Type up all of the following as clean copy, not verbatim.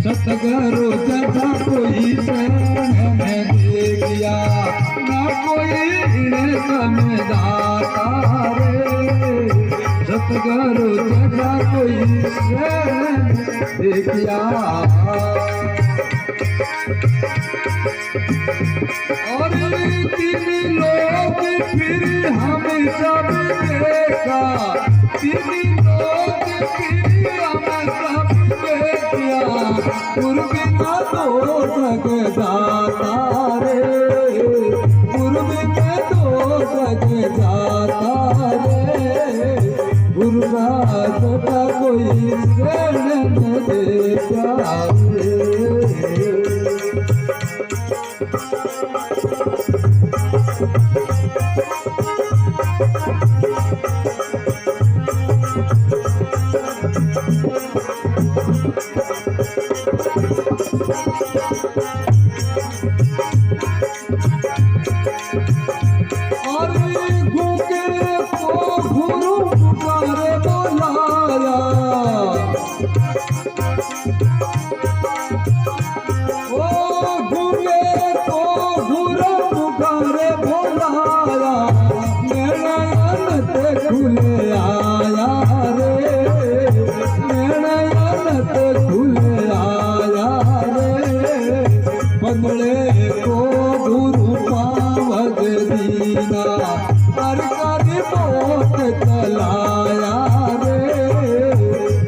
सतगुरु जैसा कोई शरण दे गया, ना कोई समदाता रे। सतगुरु जैसा कोई शरण दे गया। और तीन लोग फिर हम सब देखा, तीन लोग फिर हम सब देखा। गुरबिना तो जग जाता रे, गुरबिना तो जग जाता रे। गुरुदास का कोई शरण दे जाए।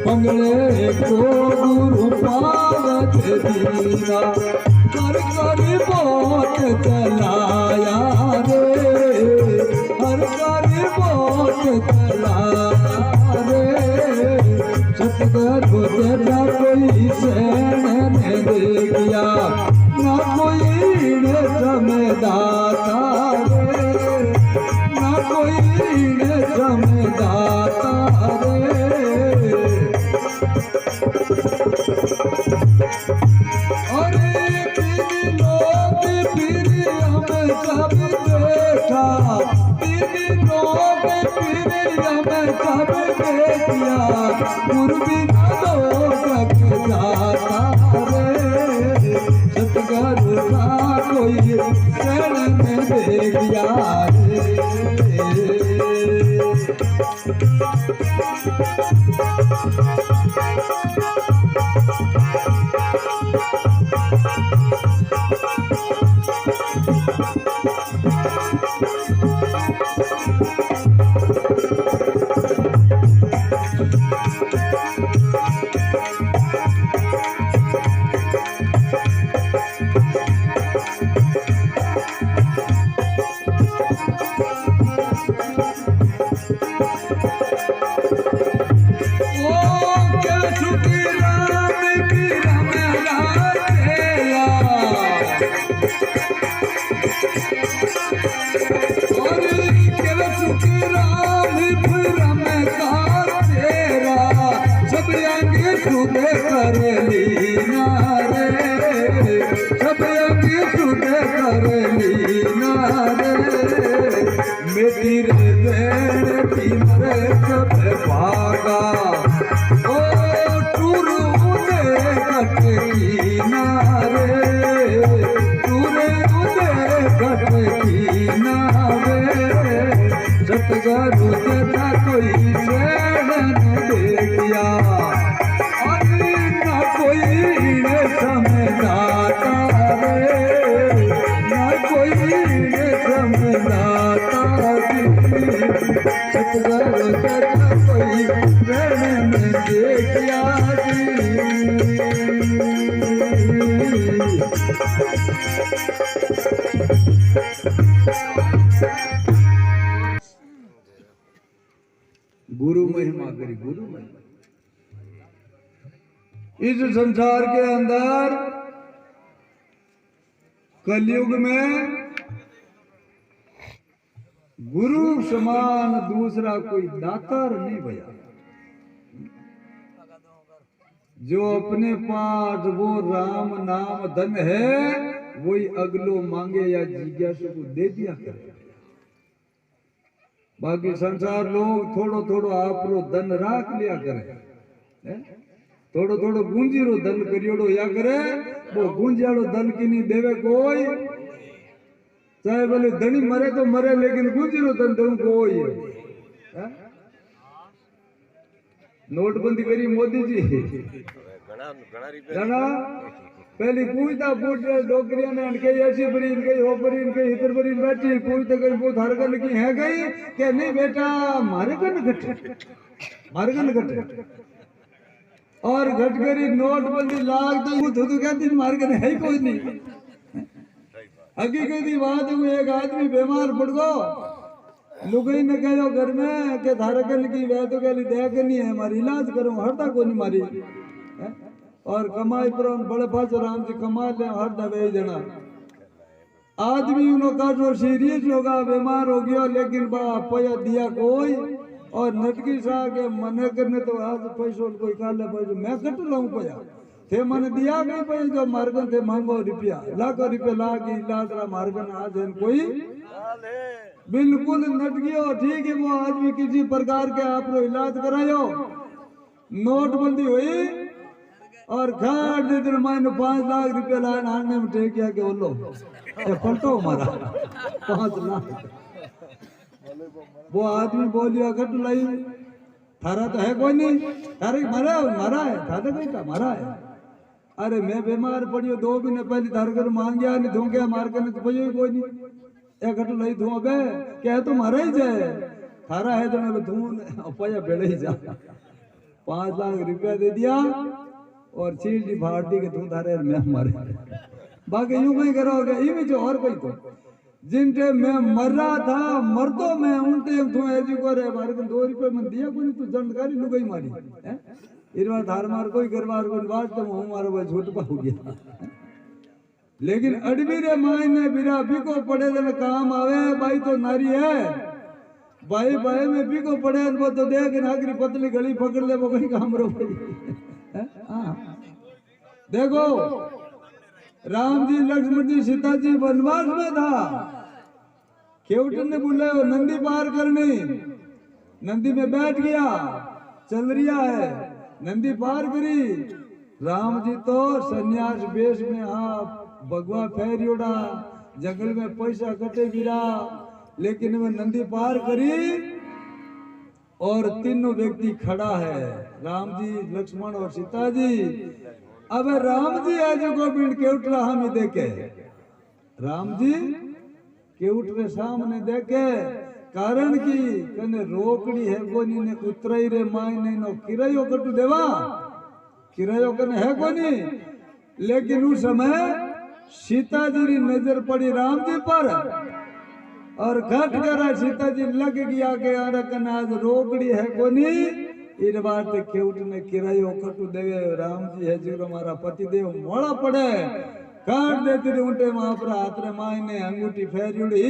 पंगड़े को गुरु पावत दीना, कर कर बहुत चलाया रे। हर कर बहुत चलाया रे। सतगुरु जैसा कोई शरण दे गया, ना कोई समदाता रे, ना कोई समदाता रे। अरे तीन लोग फिर हम सब देखा, तीन लोग फिर हम सब देखा। गुरबिना तो जग जाता रे। सतगुरु का कोई शरण दे गया रे। सतगुरु जैसा कोई शरण दे गया, ना कोई समदाता रे, ना कोई समदाता रे। सतगुरु जैसा कोई शरण दे गया। गुरु महिमा करी, गुरु महिमा। इस संसार के अंदर कलयुग में गुरु समान दूसरा कोई दातार नहीं भया। जो अपने पास वो राम नाम धन है, वही अगलो मांगे या जिज्ञासु को दे दिया करे। बाकी संसार लोग थोड़ो थोड़ो आप रो धन राख लिया करे, थोड़ो थोड़ो गूंजीरो धन करियोड़ो या करे वो गूंजियाड़ो धन की नहीं देवे कोई, चाहे बोले धनी मरे तो मरे लेकिन गूंजीरो धन देव कोई है? नोटबंदी करी मोदी जी घना पहली पूछता पूछ डोकरिया ने इनके ऐसी बरी इनके हो बरी इनके इधर बरी बैठी पूछते कहीं वो धार गल की है गई क्या नहीं बेटा मारे गन घट और घट करी नोटबंदी लाग तो कहती मार गन है कोई नहीं। हकीकत बात है एक आदमी बीमार पड़ गो लुगई ने कहो घर में के धारकन की वह तो कहली दया करनी है हमारी इलाज करो हरता को नहीं मारी है? और कमाई पर बड़े पास राम जी कमा ले हरता वे जना आदमी उनका जो सीरियस होगा बीमार हो गया लेकिन पैसा दिया कोई और नटकी सा के मने करने तो आज पैसों कोई काले पैसों मैं कट लाऊं पैसा थे मैंने दिया नहीं पैसा जो मार्गन थे मांगो रुपया लाखों रुपया लाख इलाज मार्गन आज कोई बिल्कुल नट गयो ठीक है वो आदमी किसी प्रकार के आप लोग इलाज करायो नोटबंदी हुई और घाट दे दिन मैंने 5 लाख रुपया लाइन आने में टेक किया के बोलो पलटो हमारा 5 लाख वो आदमी बोलिया घट लाई थारा तो है कोई नहीं थारे मारा है थारा कहीं का मारा है अरे मैं बीमार पड़ियो 2 महीने पहले थारे घर मांग गया नहीं धोंगे मार कर तो कोई नहीं एक घट लई धुआ बे क्या तो मारा ही जाए थारा है तो मैं धुआ पैया बेड़े ही जा 5 लाख रुपया दे दिया और चील्डी फाड़ दी के तू थारे मैं मारे बाकी यूं कहीं करोगे ये जो और कोई तो जिन टाइम मैं मर रहा था मर तो मैं उन टाइम तू ऐसी को रे मारे को 2 रुपये में दिया कोई तू जानकारी लुगाई मारी है इरवा धार मार कोई गरबार को बात तो हूं मारो भाई झूठ पा हो गया लेकिन अडबी रे माई ने बिरा बिको पड़े तो काम आवे भाई तो नारी है भाई भाई में बिको पड़े वो तो देख नागरी पतली गली पकड़ ले वो कहीं काम रो देखो राम जी लक्ष्मण जी सीता जी वनवास में था केवटन ने बोले वो नंदी पार करनी नंदी में बैठ गया चल रिया है नंदी पार करी राम जी तो सन्यास वेश में आप भगवा फेरियोड़ा जंगल में पैसा कटे गिरा लेकिन वह नंदी पार करी और तीनों व्यक्ति खड़ा है राम जी लक्ष्मण और सीता जी अब राम जी आज गोविंद केवटला हम देखे राम जी केवटले सामने देखे कारण की कने रोकड़ी है कोनी ने उतराई रे माई ने नो किरायो कटू देवा किरायो कने है कोनी लेकिन उस समय सीता जी की नजर पड़ी राम जी पर और घट करा सीता जी लग गया के आज रोकड़ी है कोनी इन बात केवट ने किरायो कटू देवे राम जी है जो हमारा पति देव मोड़ा पड़े काट देती रे उल्टे वहां पर हाथ रे माई ने अंगूठी फेरियोड़ी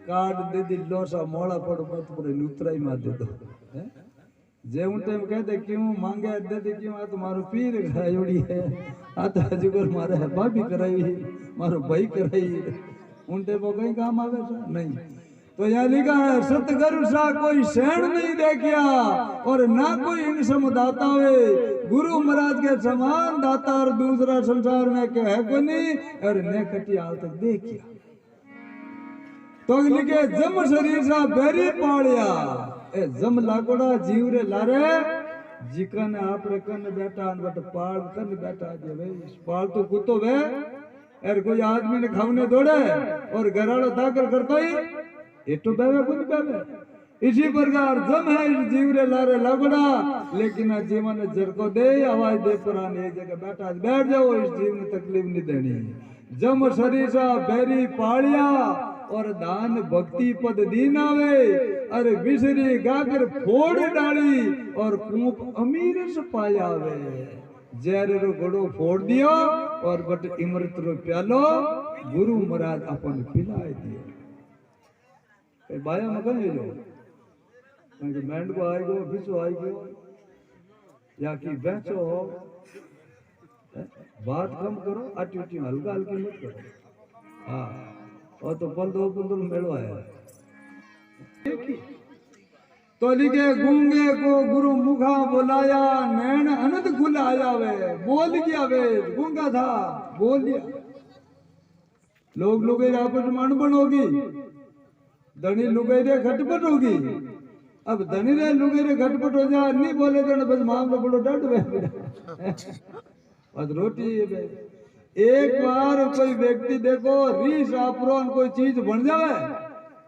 काट दे दी लोसा मोड़ा पड़ मत पूरे उतराई मार दे दो जे उल्टे में कहते क्यों मांगे दे दे क्यों आ तुम्हारो पीर करायोड़ी है आ तो अजगर मारे है भाभी कराई मारो भाई कराई उल्टे वो कहीं काम आवे नहीं तो यहाँ लिखा है सतगुरु सा कोई शरण नहीं देखिया और ना कोई इन समुदाता हुए गुरु महाराज के समान दाता और दूसरा संसार में क्या है को नहीं और ने कटियाल तक देखिया तो लिखे जम शरीर सा बेरी पाड़िया ए जम लागोड़ा जीव रे लारे जिकन आप रे कन बैठा बट पाल कन बैठा जे वे पाल तो कुत्तो वे और कोई आदमी ने खाने दौड़े और घराड़ो दाखिल करता ही एटो बेवे खुद बेवे इसी प्रकार जम है इस जीव रे लारे लगड़ा लेकिन जीवन जर को दे आवाज दे पुरानी एक जगह बैठ जाओ इस जीव ने तकलीफ नहीं देनी जम शरीर सा बेरी पालिया और दान भक्ति पद दीन आवे अरे बिसरी गागर फोड़ डाली और कूप अमीर से पाया आवे जैर रो घोड़ो फोड़ दियो और बट इमरत रो प्यालो गुरु महाराज अपन पिलाए दियो ए बाया मगन ले लो मैं मैंड को आएगो बिचो आएगो या कि बेचो हो बात कम करो आटी हल्का हल्की मत करो हाँ और तो पल दो पंद्रह मेड़ो आया तो लिखे गूंगे को गुरु मुखा बुलाया, नैन अनंत खुलाया वे, बोल गया वे, गूंगा था बोल दिया। लोग लुगेरे आपस में अनबन होगी, धनी लुगेरे खटपट होगी। अब धनी रे लुगेरे खटपट हो जाए, नहीं बोले तो बस मामला बड़ो डट बस रोटी है। एक बार कोई व्यक्ति देखो रीस आपरोन कोई चीज बन जावे,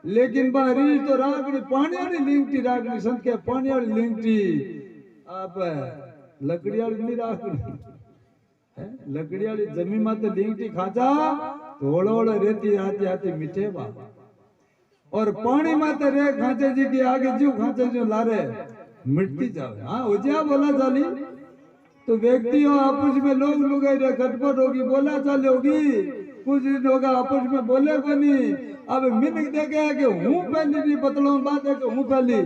लेकिन बा रीस तो रागनी पानी वाली लिंगटी रागनी संत के पानी वाली लिंगटी आप लकड़ी वाली नहीं रागनी लकड़ी वाली जमीन माते लिंगटी खाचा थोड़ो रेती आती आती मीठे बा, और पानी माते रे खाचे जी के आगे जीव खाचे जो लारे मिटती जावे। हाँ उजिया बोला चाली तो व्यक्तियों आपस में लोग लुगाई रे खटपट होगी, बोला चाली होगी, कुछ दिन होगा आपस में बोले को नहीं। अब मिनक देखे कि हूँ पहली नहीं बतलो बात है कि हूँ पहली,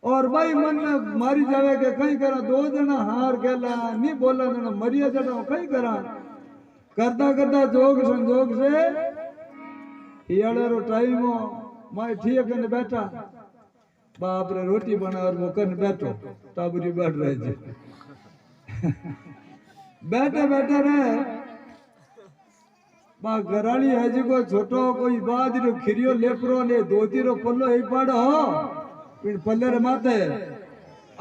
और भाई मन में मारी जावे कि कहीं करा दो जना हार गेला नहीं बोला जना मरिया जना कहीं करा करता करता जोग संजोग से हियाड़ो टाइम मैं ठीक है बैठा बाप रे रोटी बना और वो कन बैठो टाबरी बैठ रहे जी बैठे बैठे रहे बा गराली है जी को छोटो कोई बाद रो खिरियो लेपरो ले दोती रो पल्लो एक पाड़ो इन पल्ले रे माथे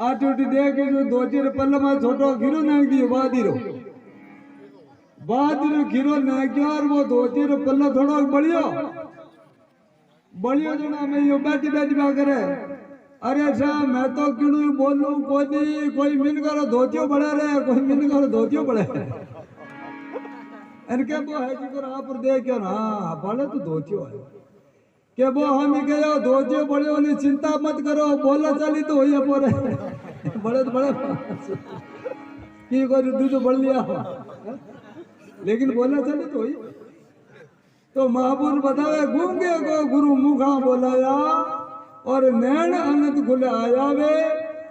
आटूटी दे के जो दोती रे पल्लो में छोटो खिरो नाग दियो बादी रो खिरो नाग दियो और वो दोती रो पल्लो थोड़ा बढ़ियो जना में यो बैठी बैठी बा करे। अरे साहब मैं तो क्यों बोलूं कोई मिन करो धोतियो बढ़े रहे, कोई मिन करो धोतियो बढ़े इनके वो है जी को आप देखो ना बोले तो धोतियो है के वो हम ही गयो धोतियो बड़े वाली चिंता मत करो, बोला चली तो वही बोले बड़े तो बड़े की कोई दूध बढ़ लिया लेकिन बोला चली तो वही। तो महापुर बतावे गूंगे को गुरु मुखा बोलाया और नैन अनंत खुले आया वे,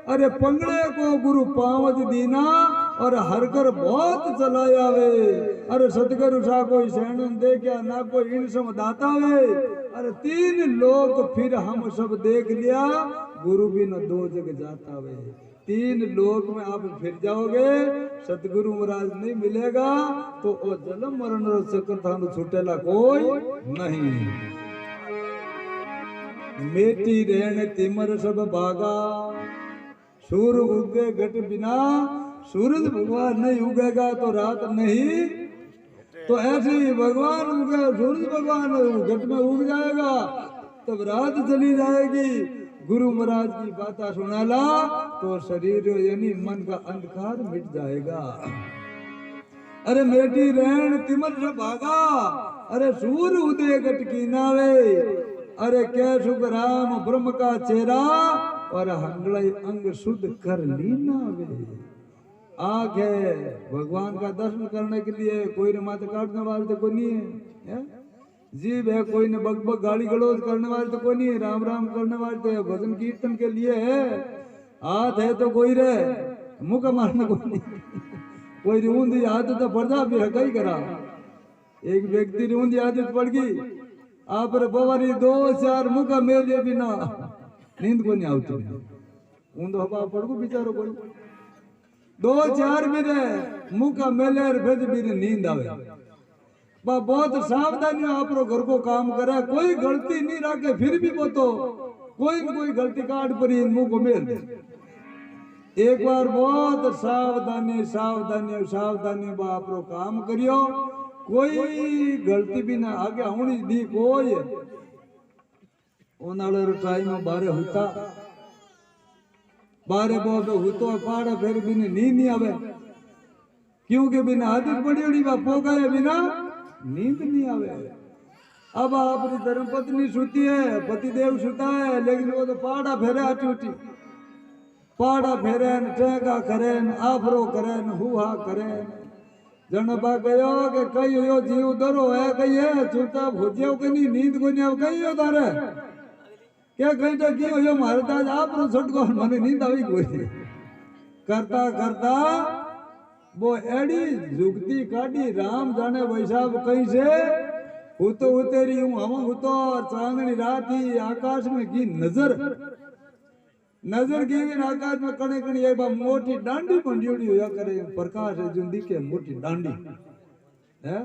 अरे पंगड़े को गुरु पावत दीना और हरकर बहुत चलाया वे, अरे सतगुरु सा कोई शरणन दे क्या ना कोई इन सम दाता वे, अरे तीन लोग फिर हम सब देख लिया गुरु भी न दो जग जाता वे। तीन लोक में आप फिर जाओगे सतगुरु महाराज नहीं मिलेगा तो वो जन्म मरण रो चक्कर थानु छूटेला कोई नहीं। मेटी रहने तिमर सब भागा, सूर उगे घट बिना, सूरज भगवान नहीं उगेगा तो रात नहीं, तो ऐसे ही भगवान उगे सूरज भगवान घट में उग जाएगा तब रात चली जाएगी। गुरु महाराज की बातें सुनाला तो शरीर यानी मन का अंधकार मिट जाएगा। अरे मेटी रहन तिमर से भागा, अरे सूर उदय घट की नावे, अरे कै सुख राम ब्रह्म का चेहरा और हंगलई अंग शुद्ध कर लीना वे। आंख है भगवान का दर्शन करने के लिए, कोई ने माथे काटने वाले तो कोई नहीं है, जीव है कोई ने बकबक गाली गलौज करने वाले तो कोई नहीं है, राम राम करने वाले तो भजन कीर्तन के लिए है, हाथ है तो कोई रे मुख मारने कोई नहीं कोई ऊंधी आदत तो पर्दा भी हका ही करा। एक व्यक्ति ने ऊंधी आदत पड़ गई आप रे बवारी दो चार मुका मेले बिना नींद को नहीं आती, ऊंधो हवा पड़ गो बेचारो कोई दो चार मेरे मुका मेले फिर भी नींद आवे। बहुत सावधानी आप घर को काम करे, कोई गलती नहीं रखे फिर भी वो तो कोई न कोई गलती काट पर मुंह को मेल दे। एक बार बहुत सावधानी सावधानी सावधानी आप काम करियो, कोई गलती भी ना आगे होनी दी कोई। उन्हाड़े टाइम में बारे होता बारे बहुत होतो पाड़ा फिर भी नींद नहीं आवे, क्योंकि बिना आदत बड़ी बड़ी पोकाए बिना नींद नहीं आवे। अब आपकी धर्म पत्नी सुती है, पति देव सुता है, लेकिन वो तो पाड़ा फेरे आटी उठी पाड़ा फेरेन टेगा करेन आफरो करेन हुआ करेन। जनबा गयो के कई हो जीव दरो है कई है चुपचाप हो जाओ के नहीं नींद को नहीं कई हो तारे क्या कहीं तो की हो महाराज आप रो छटको मने नींद आई कोई करता करता वो एडी जुगती काटी राम जाने वैसाब कहीं से उतो उतेरी हूँ हम उतो चांदनी रात ही आकाश में की नजर नजर केवी आकाश में कणे कणे एक बार मोटी डांडी मंडियोड़ी होया करे प्रकाश है जुंदी के मोटी डांडी है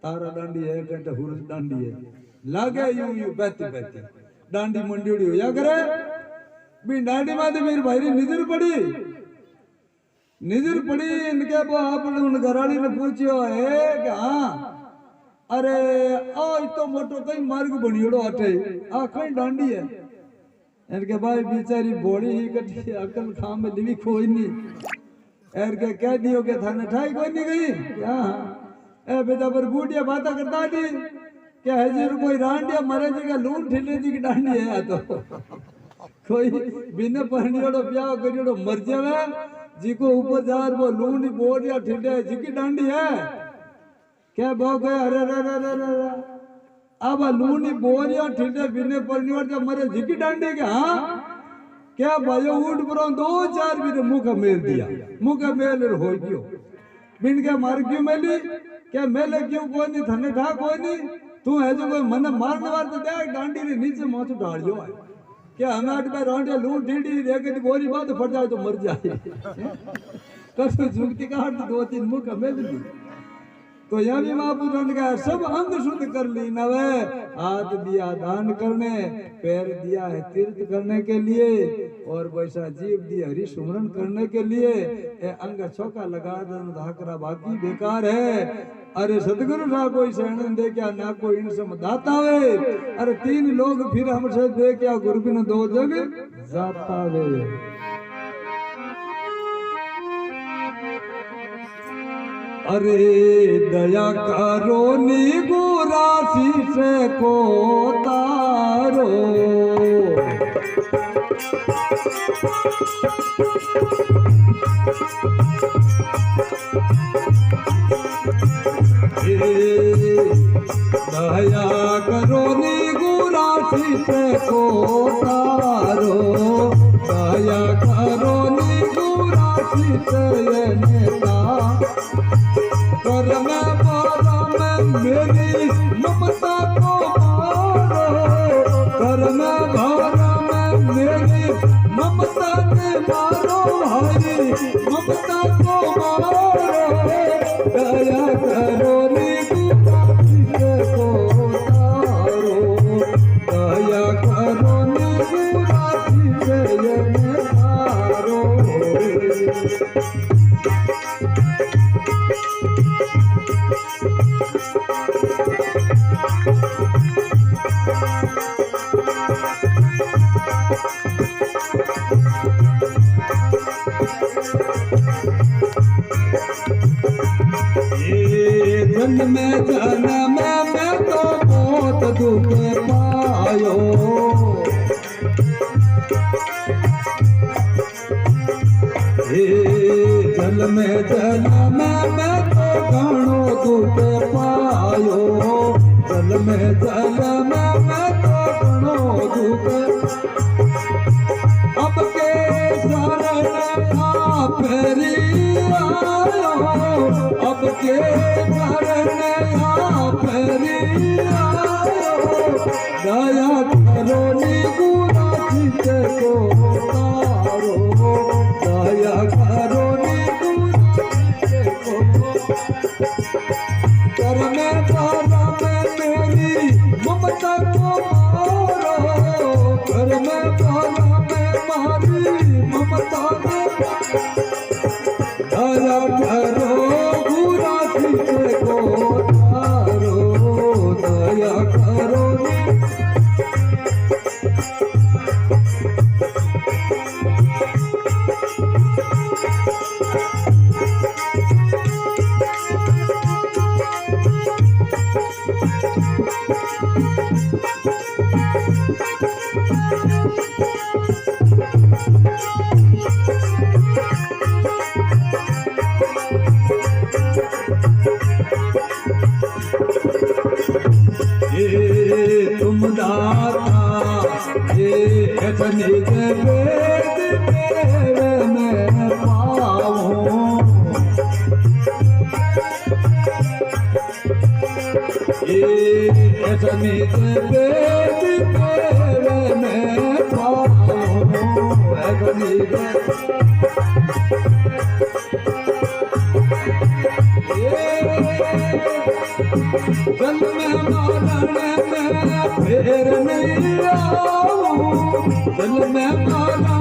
तारा डांडी है कंटे हुरस डांडी है लागे यूं यूं बहती बहती डांडी मंडियोड़ी होया करे बी डांडी माते मेरी भाई नजर पड़ी इनके वो आपने उन घराड़ी ने पूछियो है कि हाँ अरे आज तो मोटो कई मार्ग बनियोड़ो अटे आ कई डांडी है इनके भाई बेचारी बोड़ी ही कटी अकल खाम में लिवी कोई नहीं एर के कह दियो के थाने ठाई कोई नहीं गई क्या ए बेटा पर बूढ़िया बाता करता नहीं क्या हजूर कोई रांडिया मरे जी का लून ठिले जी की डांडी है तो कोई बिना पहनियोड़ो प्याव करियोड़ो मर जावे जी को ऊपर जार वो लून बोरिया ठिले जी की डांडी है क्या बहु गया अरे अब लूनी बोरिया ठिले बिने पहनियोड़ जब मरे जी की डांडी के हाँ क्या भाई ऊट पर 2-4 भी मुख मेल दिया मुख मेल हो गयो बिन के मार क्यों मेली क्या मेले क्यों कोई नहीं थने ठा कोई नहीं तू है जो कोई मन मारने वाला तो देख डांडी रे नीचे माथो डालियो है क्या हमें अट पे रांडिया लूट ढीडी रेगे बोरी बात फट जाए तो मर जाए कसो झुकती का हट 2-3 मुख मेल दी तो यहाँ भी महापुरुष का सब अंग शुद्ध कर ली नवे हाथ दिया दान करने पैर दिया है तीर्थ करने के लिए और वैसा जीव दिया हरि सुमरन करने के लिए अंग चौका लगा धाकरा बाकी बेकार है अरे सतगुरु ना कोई शरण दे क्या ना कोई इन समदाता वे अरे 3 लोग फिर हमसे दे क्या गुरु बिन 2 जग जाता वे अरे दया करो नी गुरासी से को तारो दया करो नी गुरासी से को तारो दया करो नी गुरासी से ये नेता कर में मारा में मेरी ममता को मारो कर में मारा में मेरी ममता ने मारो भाई ममता को मारो दया करो नी गुरासी को तारो दया करो नी गुरासी से ये तारो जन्म में तो बहुत दुख पायो जल में मैं तो घणो दुख पायो जल में मैं तो घणो दुख अब के शरण फेरी आयो अब के शरण फेरी आयो दया करो नी गुरासी से को तारो दया करो नी गुरासी से को कर में तारा में मेरी ममता को मारो कर में तारा में मारी ममता को दया करो गुरासी से को तारो दया करो तुम दाता ये अजनी के वेद तेरे में पाऊं ये अजनी के वेद तेरे में पाऊं फिर नहीं आऊं दिल में मारा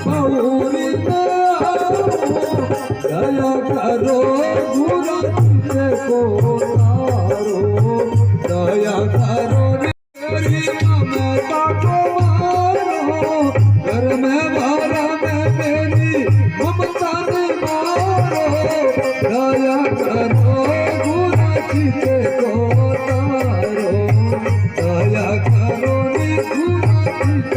बहुरी दया करो गुरु को तारो दया करो मेरी ममता को मारो घर में मारा में मेरी ममता ने मारो दया करो गुरु को तारो दया करो गुरु तारो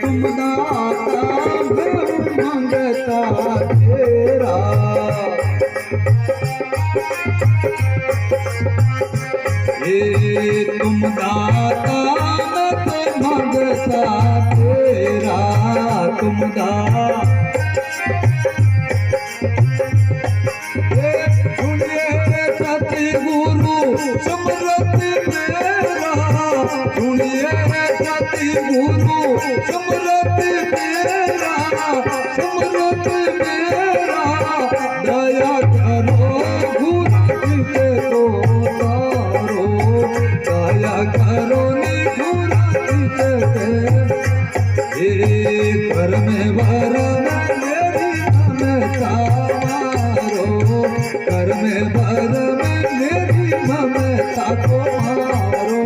तुम दाता मैं मंगता तेरा तुम दाता मैं मंगता तेरा तुम सुनिए सती गुरु समृद्धि मेरा सुनिए सती गुरु समृद्धि मेरा दया करो गुरु को तारो दया करो घर में भर मेरी ममता मारो घर में भर मेरी ममता को मारो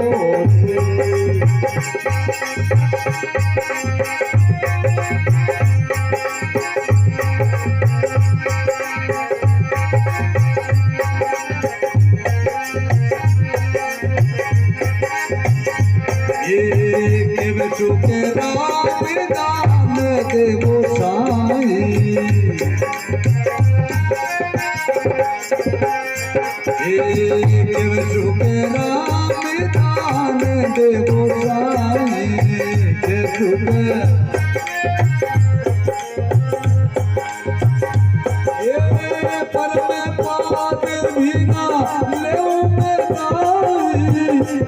चुके राम दान देवो साई चुके राम दान देवो साई पर मैं पात भी ना ले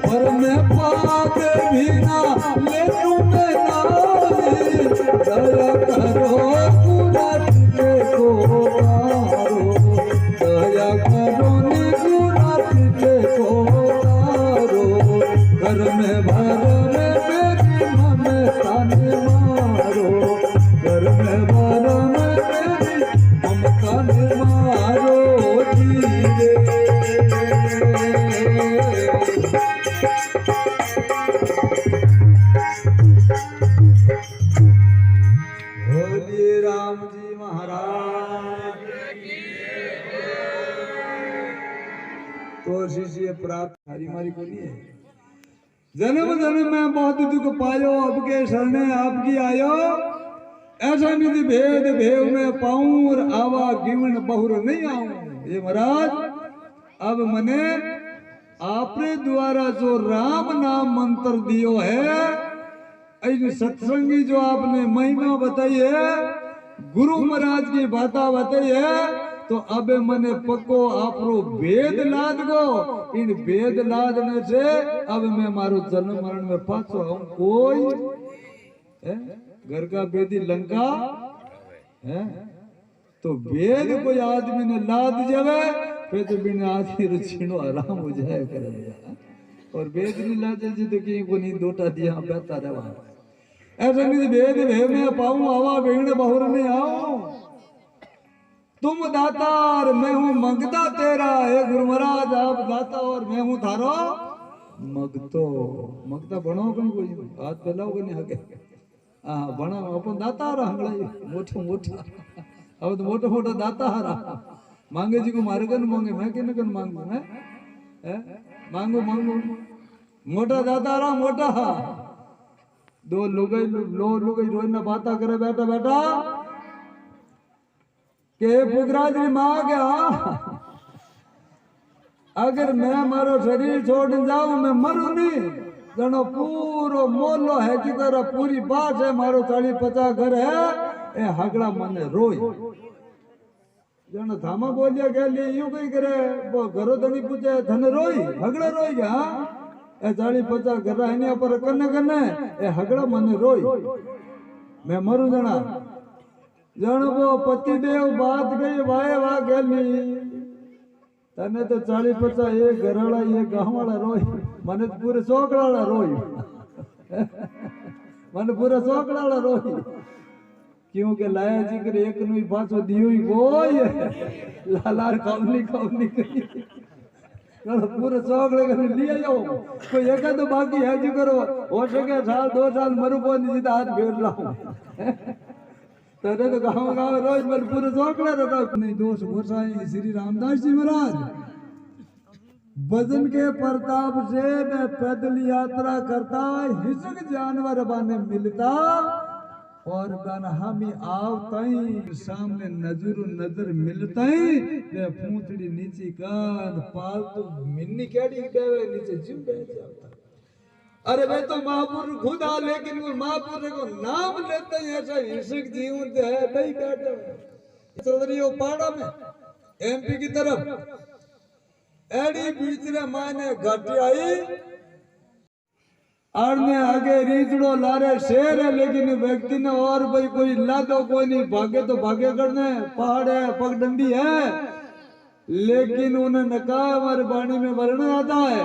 पर मैं पात भी ना ले दया करो पूरा तुझे को तारो दया करो पूरा तुझे को तारो घर में भर मेरी ममता ने मारो घर में भर मेरी ममता ने मारो जीवे बोलिए राम जी महाराज तो शिष्य प्राप्त हरी मारी को है जन्म जन्म में बहुत दुख पायो अब के शरणे आपकी आयो ऐसा निधि भेद भेव में पाऊं और आवा गिवन बहुर नहीं आऊं ये महाराज अब मने आपने द्वारा जो राम नाम मंत्र दियो है सत्संगी जो आपने महिमा बताई है गुरु महाराज की बाता बताई है तो अब मने पक्को आपरो वेद लाद गो इन वेद लादने से अब मैं मारो जन्म मरण में पाछो हूं कोई घर का बेदी लंका है तो वेद कोई आदमी ने लाद जावे फिर तो बिना आदमी रुचिनो आराम हो जाए करेगा और वेद नहीं लादे जी तो कहीं को नहीं दोटा दिया बेहता रहवा ऐसा नहीं वेद भेव में पाऊं आवा बेगण बहुर में आओ तुम दातार मैं हूं मंगता तेरा हे गुरु महाराज आप दाता और मैं हूं थारो मगता बनो कोई हाथ फैलाओ नहीं हके हाँ बना अपन दाता हंगड़ा मोटा अब तो मोटा दाता हारा मांगे जी को मारे कन मांगे मैं किन कन मांगू है मांगू मोटा दाता रहा मोटा दो लुगई रोज ना बाता करे बेटा के पुगराज री मां क्या अगर मैं मारो शरीर छोड़ जाऊं मैं मरू नहीं जनो पूरो मोहल्लो है कि तरह पूरी बात है मारो 40-50 घर है ए हगड़ा मने रोई जनो थामा बोलिया के लिए यूं कही करे वो घरो धनी पूछे धन रोई हगड़ा रोई क्या ए 40-50 घर है नहीं पर कन्ने कन्ने ए हगड़ा मने रोई मैं मरू जना जनो वो पति देव बात गई वाए वाह गेली तने तो 40-50 ये घरवाला ये गाँव वाला रोई मने तो पूरे सोकड़ा रोई मने पूरा सोकड़ा रोई क्योंकि लाया जी करे एक नु पाछो दियो ही कोई लालार कौनी कौनी करी पूरे सोकड़े कर लिए जाओ कोई एक तो बाकी है जी करो हो सके 1-2 साल मरु पोनी जीता हाथ फेर लाऊं तने तो गाँव रोज मर पूरे सोकड़ा रहता नहीं दोस्त गोसाई श्री रामदास जी महाराज भजन के प्रताप से मैं पैदल यात्रा करता हिचक जानवर बाने मिलता और गनहामी आवताई सामने नजर मिलताई वे फूंथड़ी नीचे कान पालतू मिन्नी केड़ी देवे नीचे जिम बैठ जाता अरे भाई तो महापुर खुद आ लेकिन वो महापुर को नाम लेते हैं ऐसा हिंसक जीवन है नहीं बैठे चौधरी पाड़ा में एमपी की तरफ एडी बीचरे माने घटी आई आड़ने आगे रीचड़ो लारे शेर है लेकिन व्यक्ति ने और भाई कोई लादो कोई नहीं भागे तो भागे करने पहाड़ है पगडंडी है लेकिन उन्हें कहा हमारे वाणी में वर्णन आता है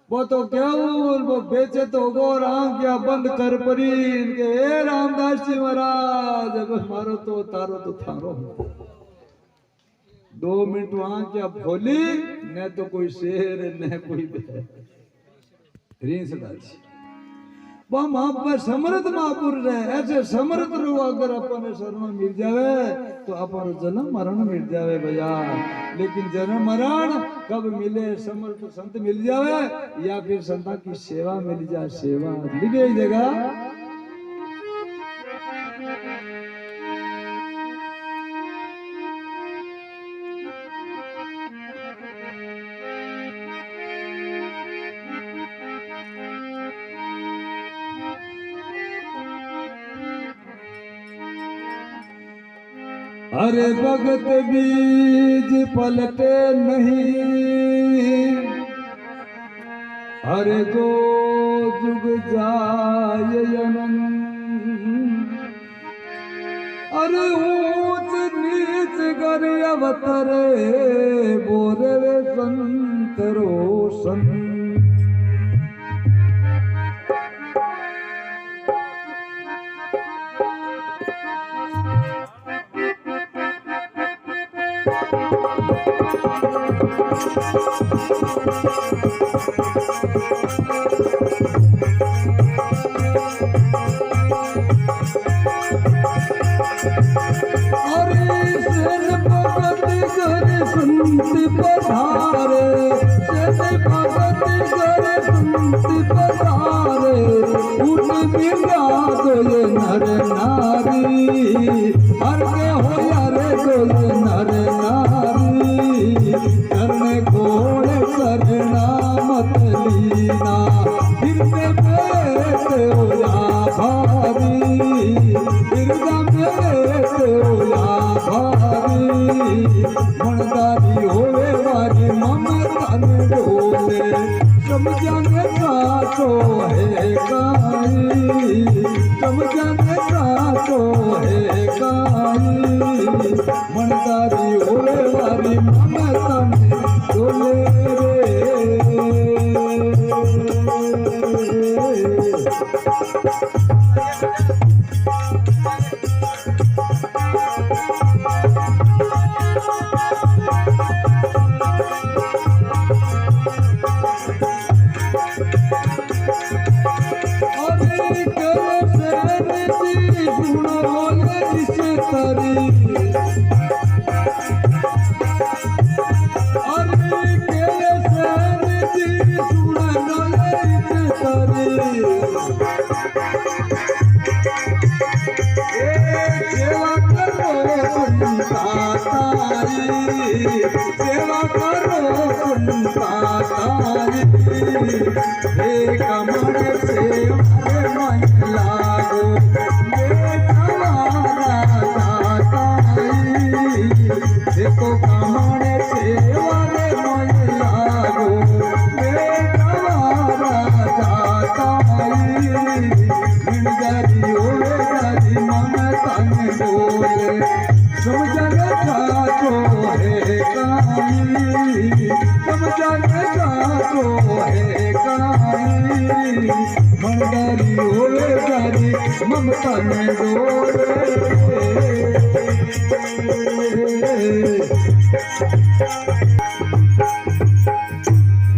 वो तो क्या वो बेचे तो गोर क्या बंद कर परी इनके ए रामदास जी महाराज अब मारो तो तारो तो थारो 2 मिनट वहां क्या भोली न तो कोई शेर न कोई रींसदासी वह महापुर समर्थ महापुर रहे ऐसे समर्थ रो अगर अपन शरण मिल जावे तो अपन जन्म मरण मिल जावे भैया लेकिन जन्म मरण कब मिले समर्थ संत मिल जावे या फिर संता की सेवा मिल जाए सेवा मिल जगह अरे भगत बीज पलटे नहीं अरे जो जुग जाए अरे ऊंच नीच कर अवतरे बोरे संत रोशन ब्राह्मण सेवा रे मोय लागो बेटवारा जाता मिणगारी होवे गारी ममता ने बोले समझन साचो है कहानी समझन साचो है कहानी मिणगारी होवे गारी ममता ने बोले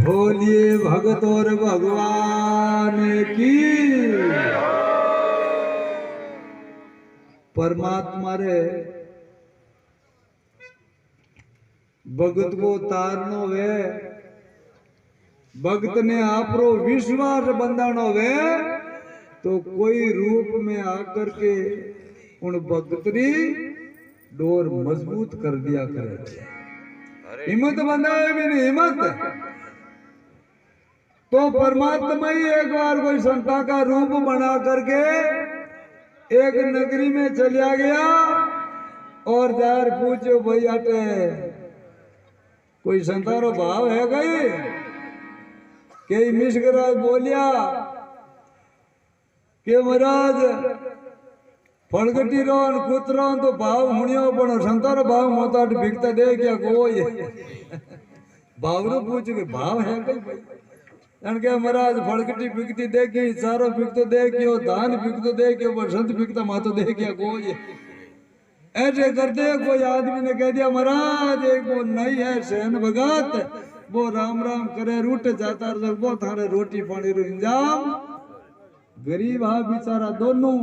बोलिए भगत और भगवान की परमात्मा रे भगत को तारनो वे भगत ने आपरो विश्वास बंधानो वे तो कोई रूप में आकर के उन भगतरी डोर मजबूत कर दिया करे हिम्मत बंधाए भी नहीं हिम्मत तो परमात्मा ही एक बार कोई संता का रूप बना करके एक नगरी में चलिया गया और जार पूछो भाई अटे कोई संतारो भाव है गई कई मिश्राज बोलिया के महाराज फड़गटी रो कुतरो तो भाव हुणियो पण संतारो भाव मोता भिकता दे क्या कोई भाव रो पूछ के भाव है कई भाई के महाराज फड़कटी बिकती देखी चारो बिकतो देखियो धान बिकतो देखियो बसंत बिकता मातो देखिया कोई ऐसे करते कोई आदमी ने कह दिया महाराज एक वो नहीं है सहन भगत वो राम राम करे रूट जाता वो थारे रोटी पानी रो इंजाम गरीब हा बेचारा दोनों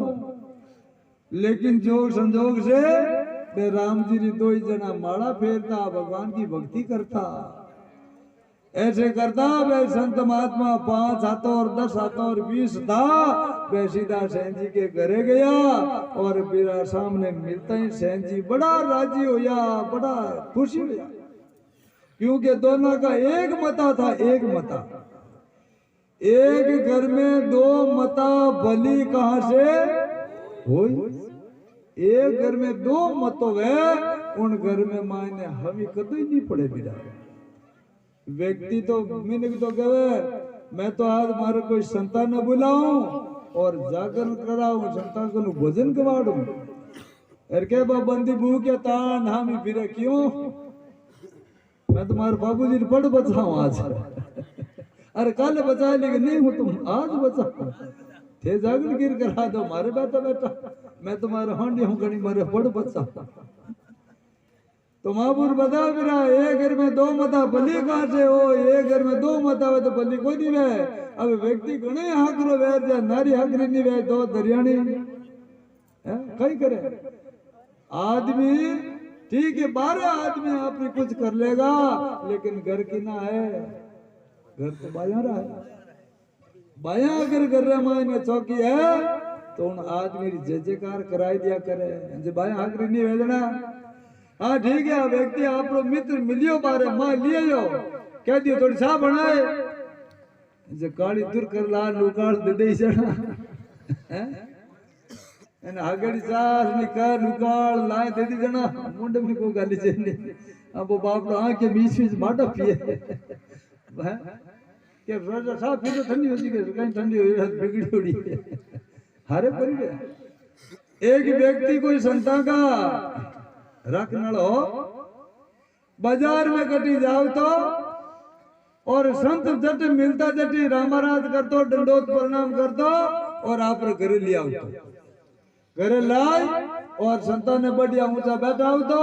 लेकिन जो संजोग से वे राम जी री दो ही जना माला फेरता भगवान की भक्ति करता ऐसे करता वे संत महात्मा 5 हाथों और 10 हाथों और 20 था वे सीधा सैन जी के घरे गया और मेरा सामने मिलता ही सैन जी बड़ा राजी होया बड़ा खुशी होया क्योंकि दोनों का एक मता था एक मता एक घर में 2 मता भली कहां से हुई एक घर में 2 मतों वे उन घर में मायने हमें कभी नहीं पड़े बिना व्यक्ति तो मैंने तो कहे मैं तो आज मारे कोई संतान न बुलाऊं और जागरण कराऊं संतान को भोजन गवाड़ू अरे के बंदी भूख या तान हम फिर क्यों मैं तुम्हारे बाबूजी ने पढ़ बचाऊं आज अरे कल बचा लेकिन नहीं हूं तुम आज बचाओ थे जागरण गिर करा दो मारे बेटा बेटा मैं तुम्हारे हांडी हूं गणी मारे पढ़ बचा तो महापुर बता मेरा एक घर में 2 मता बलि कहां से हो एक घर में 2 मता हो तो बलि कोई नहीं वे अब व्यक्ति घणे हाकरो वे जा नारी हाकरी नहीं वे तो दरियाणी है कई करे आदमी ठीक है 12 आदमी आपने कुछ कर लेगा लेकिन घर की ना है घर तो बाया रहा है बाया अगर घर रहा मायने चौकी है तो उन आदमी जय जयकार कराई दिया करे जो बाया हाकरी नहीं वेदना हाँ ठीक है व्यक्ति आप लोग मित्र मिलियो बारे मां लिए जो कह दियो थोड़ी सा बनाए जो काली दूर कर ला लुकाल दे चढ़ा हैं एन आगड़ी सास निकाल लुकाल लाए दे दी जना मुंड में को गाली चली अब वो बाप रो आंख के बीच में माटा पिए के रोजा सा फिर तो ठंडी होती के कहीं ठंडी हो बिगड़ी उड़ी हारे पड़ी गए एक व्यक्ति कोई संता का रख नलो बाजार में कटी जाओ तो और संत जट मिलता जटी रामाराज कर दो दंडोत प्रणाम कर दो और आप घर ले आओ तो घर लाए और संता ने बढ़िया ऊंचा बैठा हो तो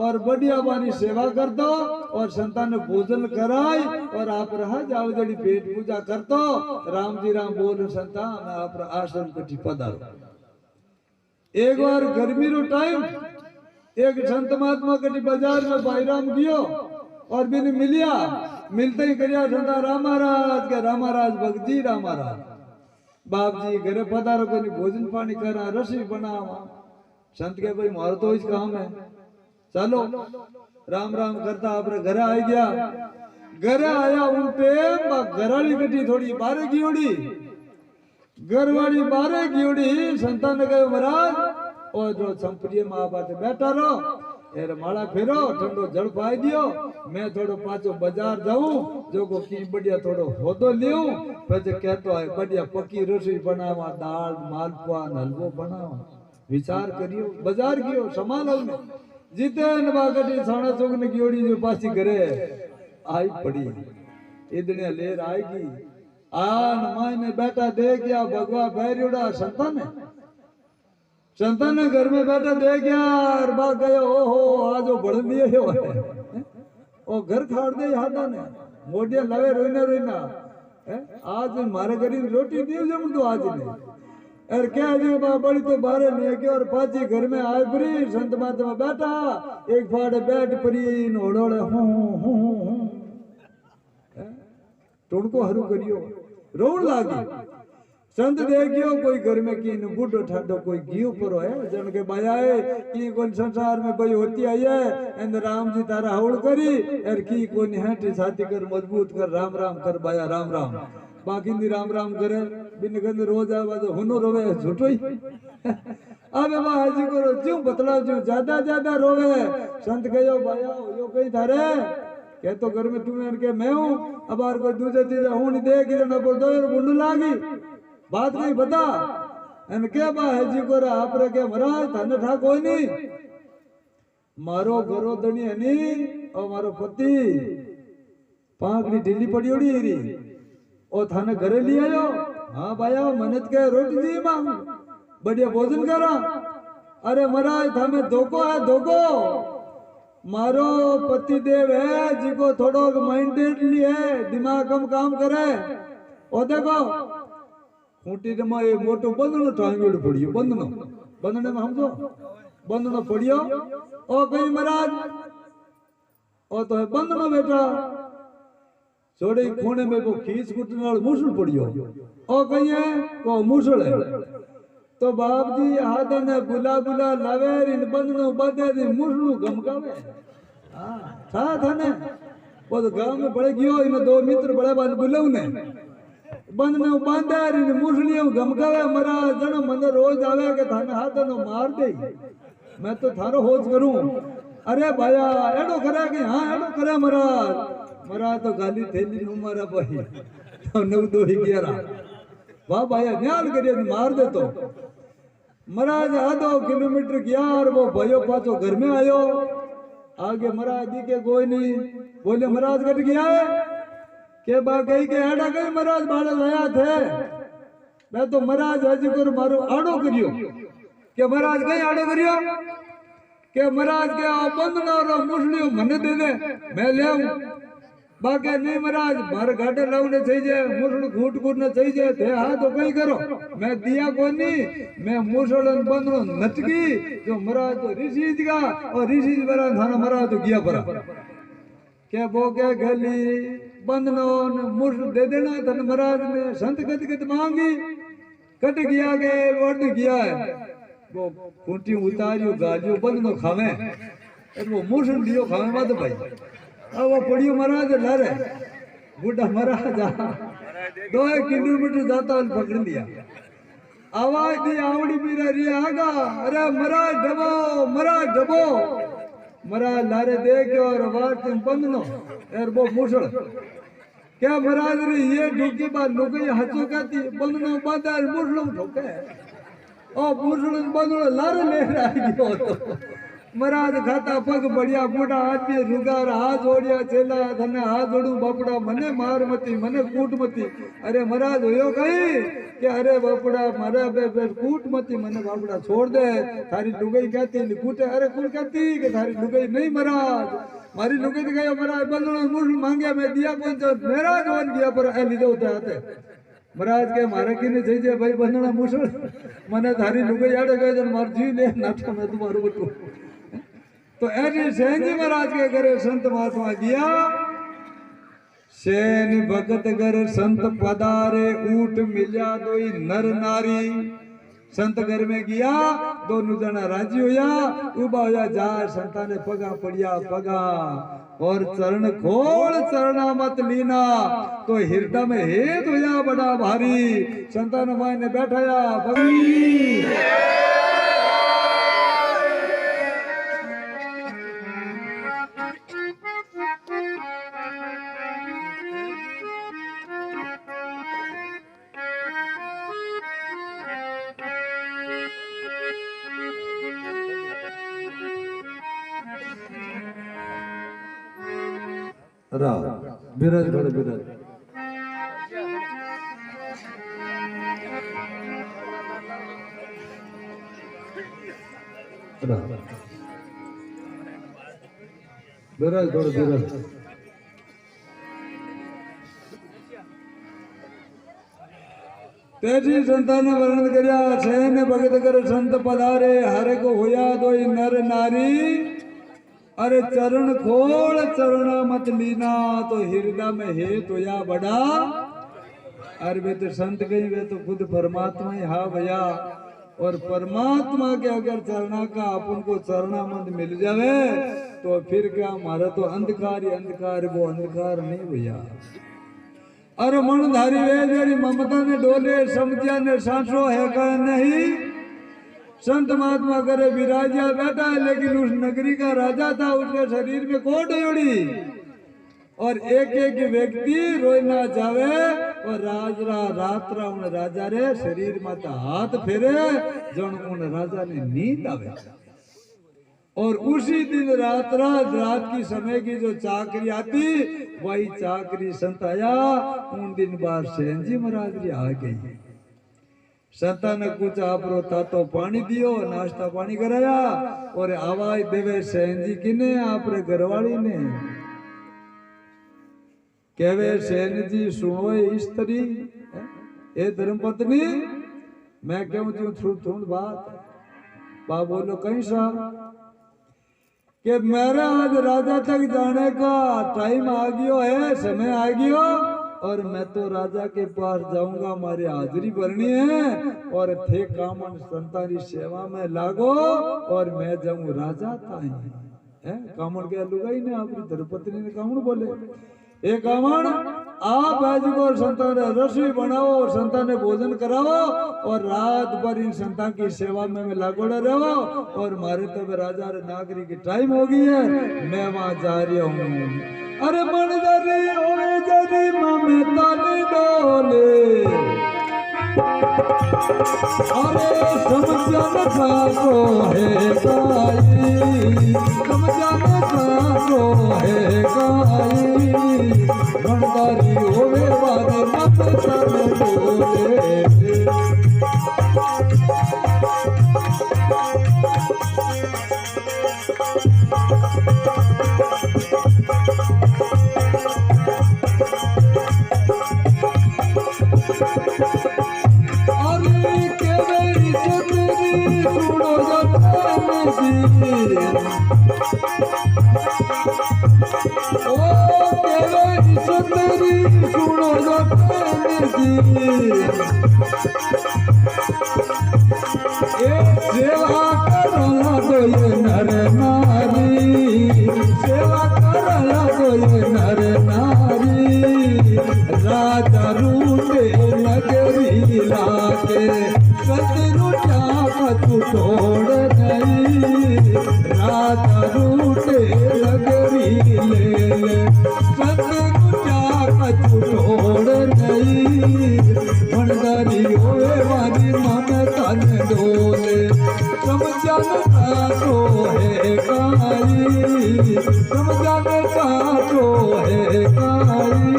और बढ़िया बानी सेवा कर दो और संता ने भोजन कराई और आप रहा जाओ जड़ी पेट पूजा कर दो राम जी राम बोल संता मैं आप आश्रम कटी पधारो एक बार गर्मी रो टाइम एक संत महात्मा कटी बाजार में भाईराम गियो और बिन मिलिया मिलते ही करिया संता रामाराज के रामाराज भक्त जी रामाराज बाप जी घरे पधारो को भोजन पानी करा रसी बनावा संत के भाई मारो तो इस काम है चलो राम राम करता अपने घर आ गया घर आया उनपे घराली कटी थोड़ी बारे गियोड़ी घरवाली बारे गियोड़ी संता ने कहे महाराज और जो संप्रिय माँ बात बैठा रहो एर माला फेरो ठंडो जल पाई दियो मैं थोड़ो पाछो बाजार जाऊं जो को की बढ़िया थोड़ो होदो लियो પછી कहतो है बढ़िया पक्की रसोई बनावा दाल मालपुआ हलवो बनावा विचार करियो बाजार गयो संभालो ने जीते न बागटी साणा चौक ने गियोड़ी जो पासी घरे आई पड़ी इतने लेर आएगी आन मायने बेटा देख गया भगवा भैरियोड़ा संतान ने घर में बैठा देख गया और बात गया ओहो आज वो बढ़ लिए हो ओ घर खाड़ दे हादा ने मोडिया लवे रोइना रोइना आज मारे गरीब रोटी नहीं जम तो आज ने और क्या जो बड़ी तो बारे ले गया और पाची घर में आए परी संत महात्मा बैठा एक फाड़ बैठ परी नोड़ोड़े हूं टोड़को हरू करियो रोड लागी संत देखियो कोई घर में की बूढ़ो ठाडो कोई घी पर है जन के बजाए की कोई संसार में कोई होती आई है एंड राम जी तारा हौल करी और की कोई हटी साथी कर मजबूत कर राम राम कर बाया राम राम बाकी नी राम राम करे बिन गंद रोज आवा तो हुनो रोवे झूठो ही अबे बा हाजी को क्यों बतलाओ जो ज्यादा रोवे संत कहो बाया यो कहीं थारे कह तो घर में तुम्हें के मैं हूं अब और कोई दूसरे चीज हूं नहीं देख ना पर दो बुंड लागी बात नहीं बता एन के बा है जी को आप रे के महाराज थाने ठा कोई नहीं मारो घरो दणी हनी और मारो पति पागड़ी ढीली पड़ी उड़ी री ओ थाने घरे ले आयो हां भाया मनत के रोटी जी मांग बढ़िया भोजन करा अरे महाराज थाने धोको है धोको मारो पति देव है जी को थोड़ो माइंडेडली है दिमाग कम काम करे ओ देखो खूंटी में ये मोटो बंधनो टांगेड़ पड़ियो बंधने में समझो बंधनो पड़ियो ओ कहीं महाराज ओ तो है बंधनो बेटा छोड़े खूने में को खींच कुटने वाला मुसल पड़ियो ओ कहीं है को मुसल है तो बाप जी हाथ ने बुला लावे इन बंधनो बांधे दी मुसलू गमकावे हां साथ ने वो तो गांव में बड़े गयो इन दो मित्र बड़े बात बुलाऊ ने बंद में बांधा रे मुसलियों गमकावे मरा जण मन रोज आवे के थाने हाथनो मार दे मैं तो थारो होज करूं अरे भाया एडो करे कि हां एडो करे मरा तो गाली थैली नु मारा भाई तो 9 2 11 वाह भाया न्याल करे मार दे तो महाराज आधो किलोमीटर गया और वो भयो पाछो घर में आयो आगे महाराज दिखे कोई नहीं बोले महाराज कट गया है के बा गई के आड़ा गई महाराज बाड़े लाया थे मैं तो महाराज हज कर मारो आड़ो करियो के महाराज गई आड़ो करियो के महाराज के बंधना और मुसलियो मने दे दे मैं ले आऊं बाके नहीं महाराज मारे घाटे लाउने चाहिए मुसल घूट न चाहिए थे हाँ तो कहीं करो मैं दिया कोई नहीं मैं मुसल बंधनो नचगी जो महाराज तो ऋषि का और ऋषि महाराज थाना महाराज तो गया परा क्या वो क्या गली बंधनो मुसल दे देना धन महाराज ने संत गद मांगी कट गया के वर्द गया है वो खूंटी उतारियो गालियो बंधनो खावे वो मुसल लियो खावे मत भाई अब वो पड़ियो महाराज लरे बूढ़ा महाराज 2 किलोमीटर जाता पकड़ लिया आवाज दी आवड़ी मेरा री आगा अरे महाराज डबो महाराज लारे देख और आवाज तुम बंधनो यार वो मुसल क्या महाराज रे ये ढूंढी बात लोग हंसो कहती बंधनो बांधा मुसलों ठोके ओ मुसलों बंधनो लारे ले आएगी तो महाराज खाता पग बढ़िया बूढ़ा आदमी रुगार हाथ जोड़िया चेला धने हाथ जोड़ू बापड़ा मने मार मती मने कूट मती अरे महाराज होयो कहीं कि अरे बापड़ा मारे बे कूट मती मने बापड़ा छोड़ दे थारी लुगाई कहती कूटे अरे कौन कहती कि थारी लुगाई नहीं महाराज मारी लुगाई तो गया महाराज बंधनो मुसल मांगे मैं दिया कौन तो मेरा जोन गया पर ए लीधो होते आते महाराज के मारे की नहीं चाहिए भाई बंधना मुसल मने थारी लुगाई आड़े गए जन मार जी ले नाटा मैं तुम्हारो बटू तो ऐसे सैन जी महाराज के घरे संत महात्मा गया सैन भगत घर संत पधारे ऊट मिल्या दोई नर नारी संत घर में गया दोनों जना राजी होया उबा होया जा संता ने पगा पड़िया पगा और चरण खोल चरणा मत लीना तो हृदय में हेत होया बड़ा भारी संता ने मायने बैठाया भगवी रा बिराज बड़े बिराज रा बिराज बड़े बिराज तेजी संतान वर्णन कर्या शयन भगत कर संत पधारे हरे को होया दोई नर नारी अरे चरण खोल चरण मत लीना तो हृदय में हे तो या बड़ा अरे वे तो संत गई वे तो खुद परमात्मा ही हा भैया और परमात्मा के अगर चरणा का अपन को चरणामंद मिल जावे तो फिर क्या हमारा तो अंधकार ही अंधकार वो अंधकार नहीं भैया अरे मनधारी वे मेरी ममता ने डोले समझिया ने सांसो है कह नहीं संत महात्मा करे विराजिया बैठा है लेकिन उस नगरी का राजा था उसके शरीर में कोट उड़ी और एक एक व्यक्ति रोई ना जावे और रात्रा उन राजा रे शरीर में हाथ फेरे जन उन राजा ने नींद आवे और उसी दिन रात की समय की जो चाकरी आती वही चाकरी संत आया उन दिन बाद सेन जी महाराज जी आ गई संता ने कुछ आपरो तातो पानी दियो नाश्ता पानी कराया और आवाज देवे सेन जी किने आपरे घरवाली ने कहवे सेन जी सुनो स्त्री ए धर्मपत्नी मैं कहूं थोड़ी बात बा बोलो कहीं सा कि मेरा आज राजा तक जाने का टाइम आ गयो है समय आ गयो और मैं तो राजा के पास जाऊंगा हमारी हाजिरी भरनी है और थे कामन संतानी सेवा में लागो और मैं जाऊं राजा ताई है कामन के लुगाई ने अपनी धर्मपत्नी ने कामन बोले ए कामन आप आज को संतान रसोई बनाओ और संतान ने भोजन कराओ और रात भर इन संतान की सेवा में लागोड़ा रहो और मारे तो राजा नागरी की टाइम हो गई है मैं वहां जा रहा हूँ अरे मन जरी ओए जरी मामे ताने डोले अरे समझाने को है गाई समझाने को है गाई भंडारी होवे वाले मामे ताने डोले सेवा करला कोई नर नारी सेवा करला कोई नर नारी राजा रूटे नगरी लाके सतरु चाकू छोड़ गई राजा रूटे नगरी ले सतरु चाकू छोड़ गई भंडारी होए वाली ममता ने डोले समझाने तो है काई समझाने तो है काई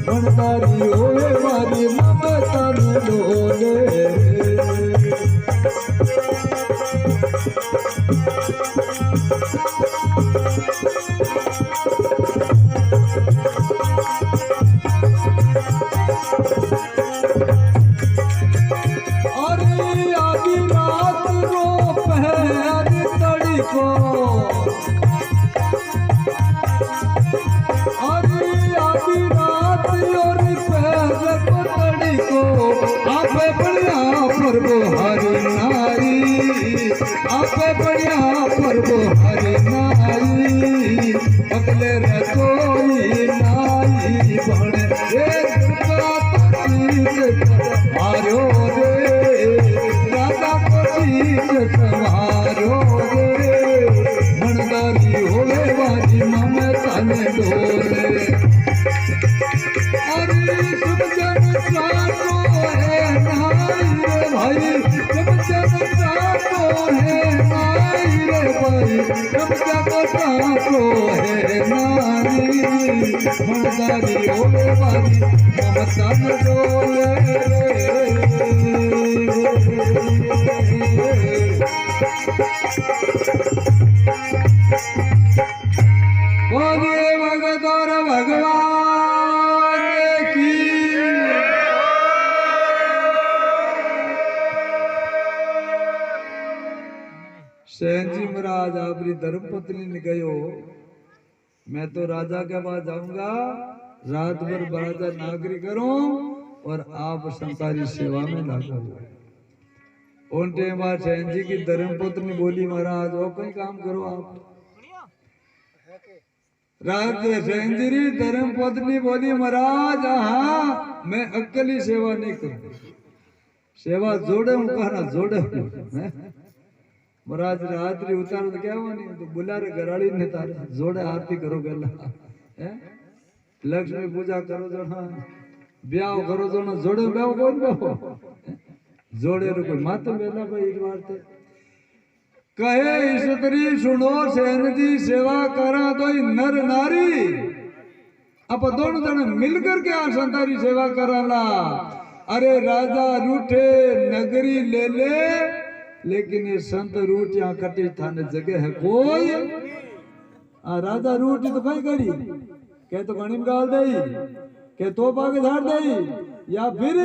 भंडारी होए वाली ममता ने डोले अगले रसोई नाई बने मारो रे राजा को चीज संवारो रे भंडारी होवे वाली ममता ने डोले अरे सब जन साको है नाई रे भाई सब जन साको है नाई रे भाई सब जन साको है नारी मनदारी होवे बारी ममता न डोले बोलिए भगत और भगवान की शहन जी महाराज आपकी धर्मपत्नी ने कहो मैं तो राजा के पास जाऊंगा रात भर राजा नागरी करूं और आप संसारी सेवा में लागू उन टाइम बाद शहन जी की धर्मपत्नी बोली महाराज और कोई काम करो आप रात शहन जी की धर्मपत्नी बोली महाराज हाँ मैं अकेली सेवा नहीं करूं सेवा जोड़े कहना जोड़े महाराज रात्रि उतारो तो क्या हुआ नहीं तो बुला रे घराड़ी ने तारे जोड़े आरती करो गला लक्ष्मी पूजा करो जो ब्याह करो जो जोड़े ब्याह कौन ब्याह जोड़े रो कोई माते बेला भाई इस बार ते कहे ईश्वरी सुनो सेन जी सेवा करा तो नर नारी अब दोनों जने मिलकर के संतारी सेवा कराला अरे राजा रूठे नगरी ले ले लेकिन ये संत रूट यहाँ कटी थाने जगह है कोई राजा रूट तो कहीं करी कह तो गणिम गाल दई कह तो पाके झाड़ दई या फिर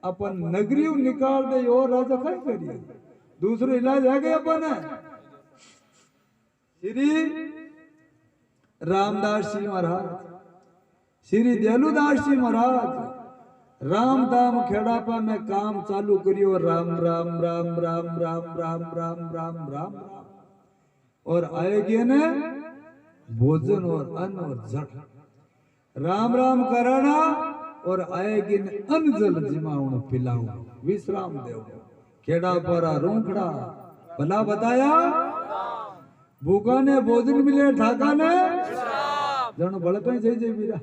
अपन नगरी निकाल दई और राजा कहीं करी दूसरा इलाज है क्या अपन श्री रामदास जी महाराज श्री दयालुदास जी महाराज राम दाम खेड़ा पर मैं काम चालू करियो राम राम राम राम राम राम राम राम राम और आएगी ने भोजन और अन्न और जल राम राम कराना और आएगी ने अन्न जल जिमाऊं पिलाऊं विश्राम देव खेड़ा पर रूखड़ा भला बताया भूखा ने भोजन मिले ठाका ने जनो बड़े पे जय बीरा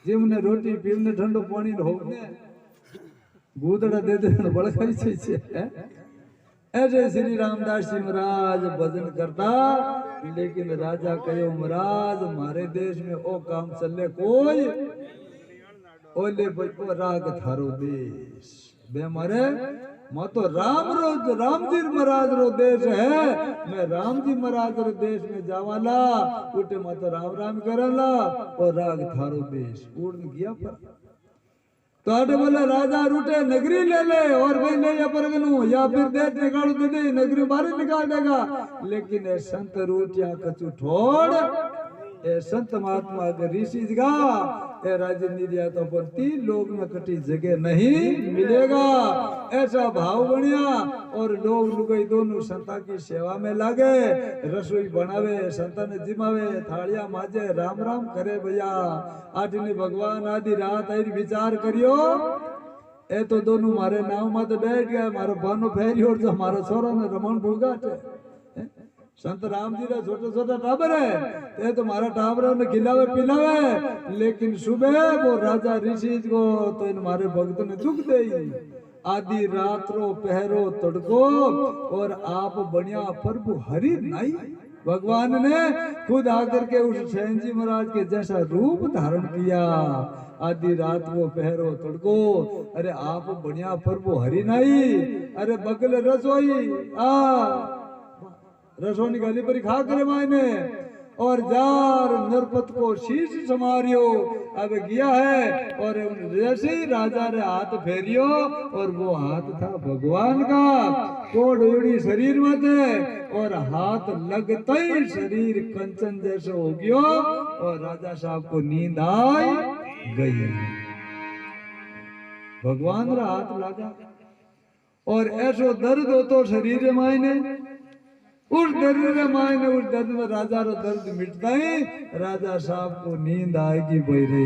जीवने रोटी पीवने ठंडो पानी होने गूदड़ा दे दे बड़ा खाई छे ऐसे श्री रामदास जी महाराज भजन करता लेकिन राजा कहो महाराज हमारे देश में ओ काम चले कोई ओले बचपो राग थारो देश बे मारे मैं तो राम जी महाराज रो देश है मैं राम जी महाराज रो देश में जावाला उठे मैं तो राम राम करला और राग थारो देश उड़न गया पर तो आटे बोले राजा रूटे नगरी ले ले और भाई ले या परगनु या फिर देश निकाल दे दे नगरी बाहर निकाल देगा लेकिन ये संत रूट या कचू ठोड़ ए संत महात्मा अगर ऋषि गा ए राजनीतिया तो पर 3 लोग में कटी जगह नहीं मिलेगा ऐसा भाव बनिया और लोग लुगाई दोनों संता की सेवा में लागे रसोई बनावे संता ने जिमावे थालियां माजे राम राम करे भैया आज ने भगवान आदि रात आई विचार करियो ए तो दोनों मारे नाव में तो बैठ गया मारो बानो फेरी और जो हमारा छोरा ने रमन भोगा संत राम जी का छोटा छोटा टाबर है ते तो मारा टाबर उन्हें खिलावे पिलावे लेकिन सुबह वो राजा ऋषि को तो इन हमारे भक्त ने दुख दे आदि रात्रो पहरो तड़को और आप बढ़िया प्रभु हरि नहीं भगवान ने खुद आकर के उस शहन जी महाराज के जैसा रूप धारण किया आदि रात को पहरो तड़को अरे आप बढ़िया प्रभु हरि नहीं अरे बगल रसोई रसों निकाली पर खा करे मायने और जार नरपत को शीश समारियो अब गया है और जैसे ही राजा ने हाथ फेरियो और वो हाथ था भगवान का कोड उड़ी शरीर में थे और हाथ लगते ही शरीर कंचन जैसे हो गयो और राजा साहब को नींद आई गई भगवान रा हाथ लगा और ऐसो दर्द हो तो शरीर मायने उस दर्द में मायने उस दर्द में राजा रो दर्द मिटता ही राजा साहब को नींद आएगी भाई रे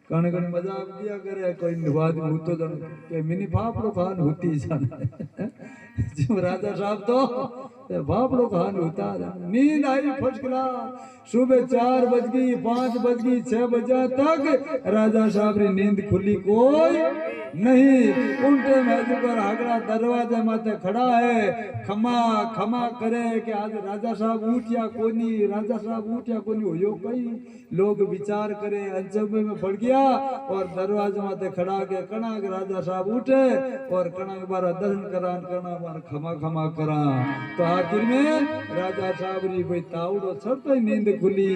कण कण मजाक किया करे कोई निवाद होतो जन के मिनी फाफड़ो खान होती जान जो राजा साहब तो फाफड़ो खान होता नींद आई फर्स्ट क्लास सुबह 4 बज गई 5 बज गई 6 बजे तक राजा साहब री नींद खुली कोई नहीं उल्टे में पर आगरा दरवाजे माथे खड़ा है खमा खमा करे कि आज राजा साहब उठिया कोनी राजा साहब उठिया कोनी हो कई लोग विचार करे अजब में पड़ गया और दरवाजे माथे खड़ा के कणाक राजा साहब उठे और कणाक बारा दर्शन करा कणा बार खमा खमा करा तो आखिर में राजा साहब री भाई तावड़ो छड़ते नींद खुली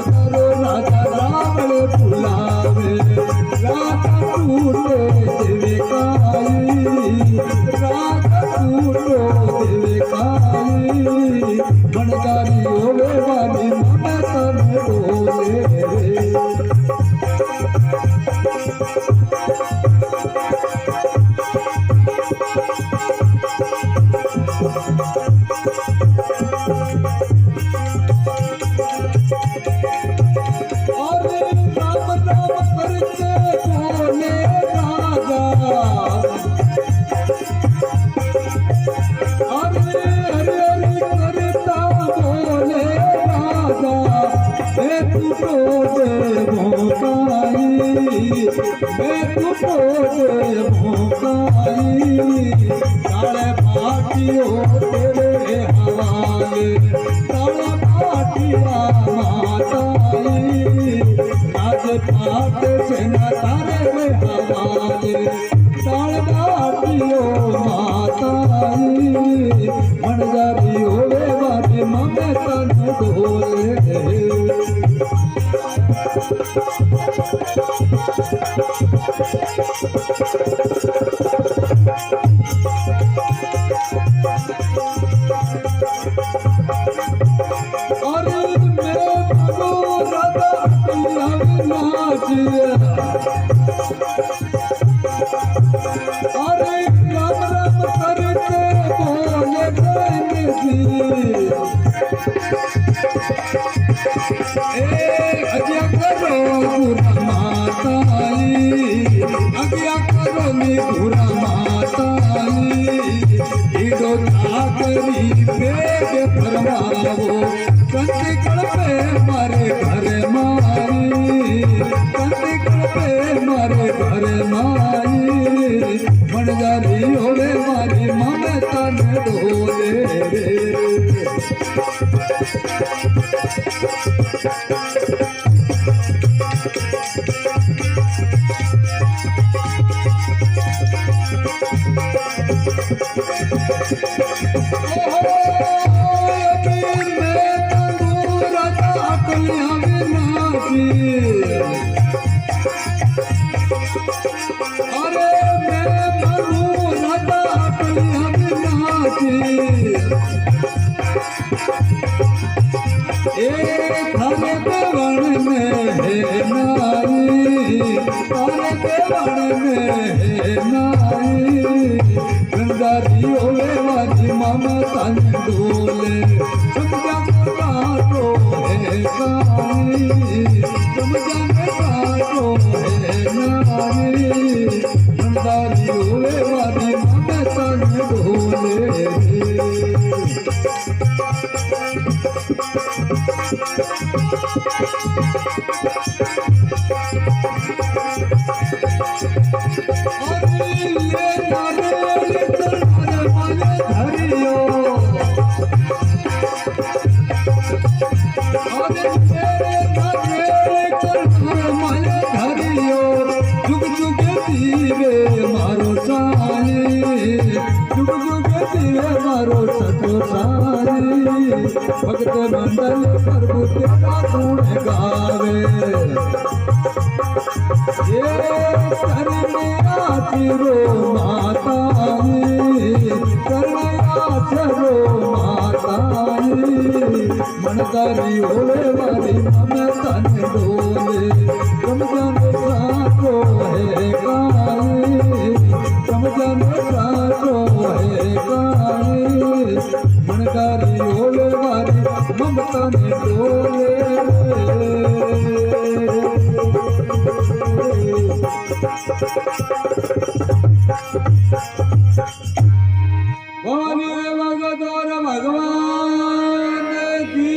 राजा रावण बुलावे राजा टूटे देविकाई राजा टूटो देविकाई बनदारी होवे वाली मन तन डोले Thank you. भक्त मंडल प्रभु तेरा गुण गावे ये करनिया चिरो माता करनिया चिरो माता मनकारी होले वाली मम तन डोले समझन साको है गाए समझन साको है गाए मनकारी होले वाली मम तन डोले भगवान की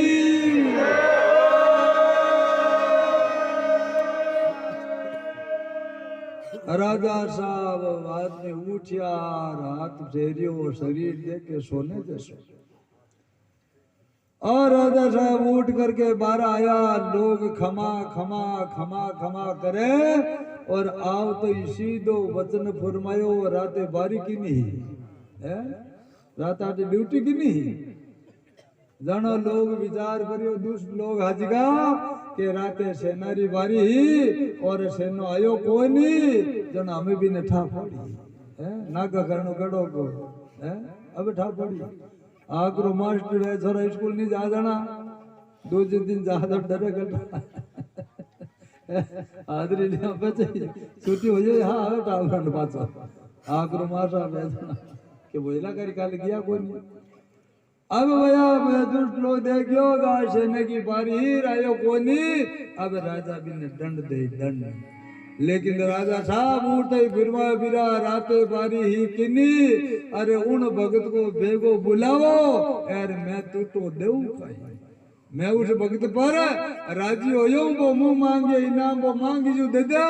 राजा साहब हाथ में उठिया हाथ फेरियो शरीर देख के सोने जैसो और राजा साहब उठ करके बाहर आया लोग खमा खमा खमा खमा करे और आओ तो इसी दो वचन फरमायो राते बारी की नहीं है रात आटे ड्यूटी की नहीं जानो लोग विचार करियो दुष्ट लोग हजगा के राते सेनारी बारी ही और सेनो आयो कोई नहीं जन हमें भी ने ठा पड़ी है नागा करनो कड़ो को है अब ठा पड़ी आकरो मास्टर है छोरा स्कूल नहीं जा जाना दो दिन जा तो डरे कर आदरी लिया बचे छुट्टी हो जाए हाँ आवे टावरन पाछो आकरो मास्टर है कि बोला करी काल गया कोई नहीं अब भैया मैं दुष्ट लोग देखियो गाय सेने की बारी ही रायो कोनी अब राजा भी ने दंड दे दंड लेकिन राजा साहब उठते ही फिरवा फिरा राते बारी ही किनी अरे उन भगत को बेगो बुलावो यार मैं तो देऊ मैं उस भगत पर राजी हो वो मुंह मांगे इनाम वो मांगी जो दे दे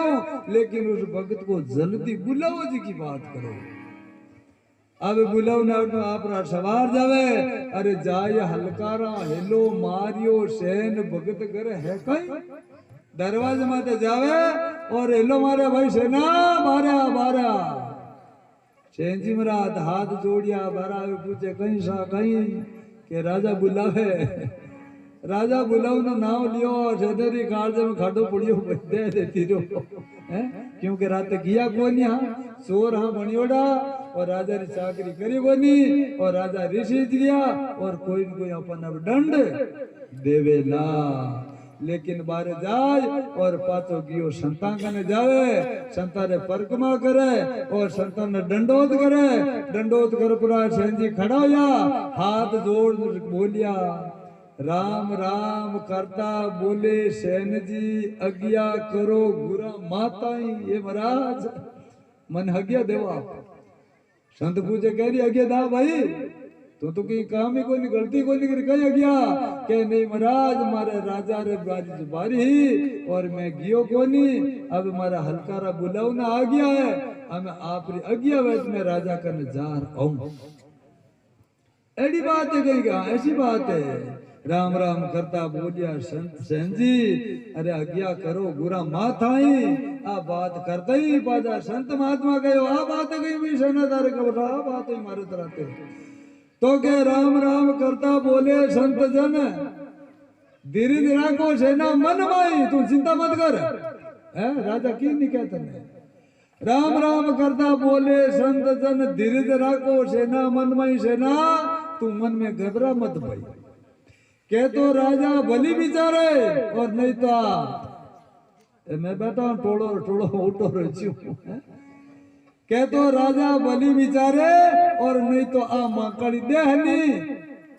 लेकिन उस भगत को जल्दी बुलाओ जी की बात करो अब बुलाओ ना तो आप सवार जावे अरे जाय हलकारा हेलो मारियो सेन भगत करे है कहीं दरवाजे माते जावे और हेलो मारे भाई सेना मारा मारा सेन जी महाराज हाथ जोड़िया बारा पूछे कहीं सा कहीं के राजा बुलावे राजा बुलाऊ ना नाव लियो और सेनेरी कालजे में खाटो पड़ियो दे देती रो हैं क्योंकि रात किया कोनी हाँ चोर हाँ बनियोड़ा और राजा ने चाकरी करी कोनी और राजा ऋषि गया और कोई न कोई अपन अब दंड देवे ना लेकिन बारे जाए और पाचो गियो संता कने जावे संता रे परिक्रमा करे और संता ने दंडोत कर पूरा सेन जी खड़ा होया हाथ जोड़ बोलिया राम राम करता बोले सेन जी आज्ञा करो गुरा माता ये महाराज मन आज्ञा देवा संत पूछे कह रही आज्ञा दा भाई तो कहीं काम ही कोई गलती कोई नहीं कही आज्ञा के नहीं महाराज मारे राजा रे बारी ही और मैं गियो कोनी अब हमारा हलकारा बुलाओ ना आ गया है अब आप आज्ञा वैस में राजा करने जा रहा हूं ऐसी बात है कहीं का ऐसी बात है राम राम करता बोलिया संत सेन जी अरे आज्ञा करो गुरा माथाई आ बात करता ही बाजा संत महात्मा गयो आ बात गई भी सेनादार का आ बात ही मारे तरहते तो के राम राम करता बोले संत जन धीरे धीरे को सेना मन भाई तू चिंता मत कर है राजा की नहीं कहते राम राम करता बोले संत जन धीरे धीरे को सेना मन भाई सेना तू मन में घबरा मत भाई के तो राजा भली बिचारे और नहीं तो मैं बैठा हूं टोड़ो टोड़ो उठो रचू के तो राजा भली बिचारे और नहीं तो आ माकड़ी देहनी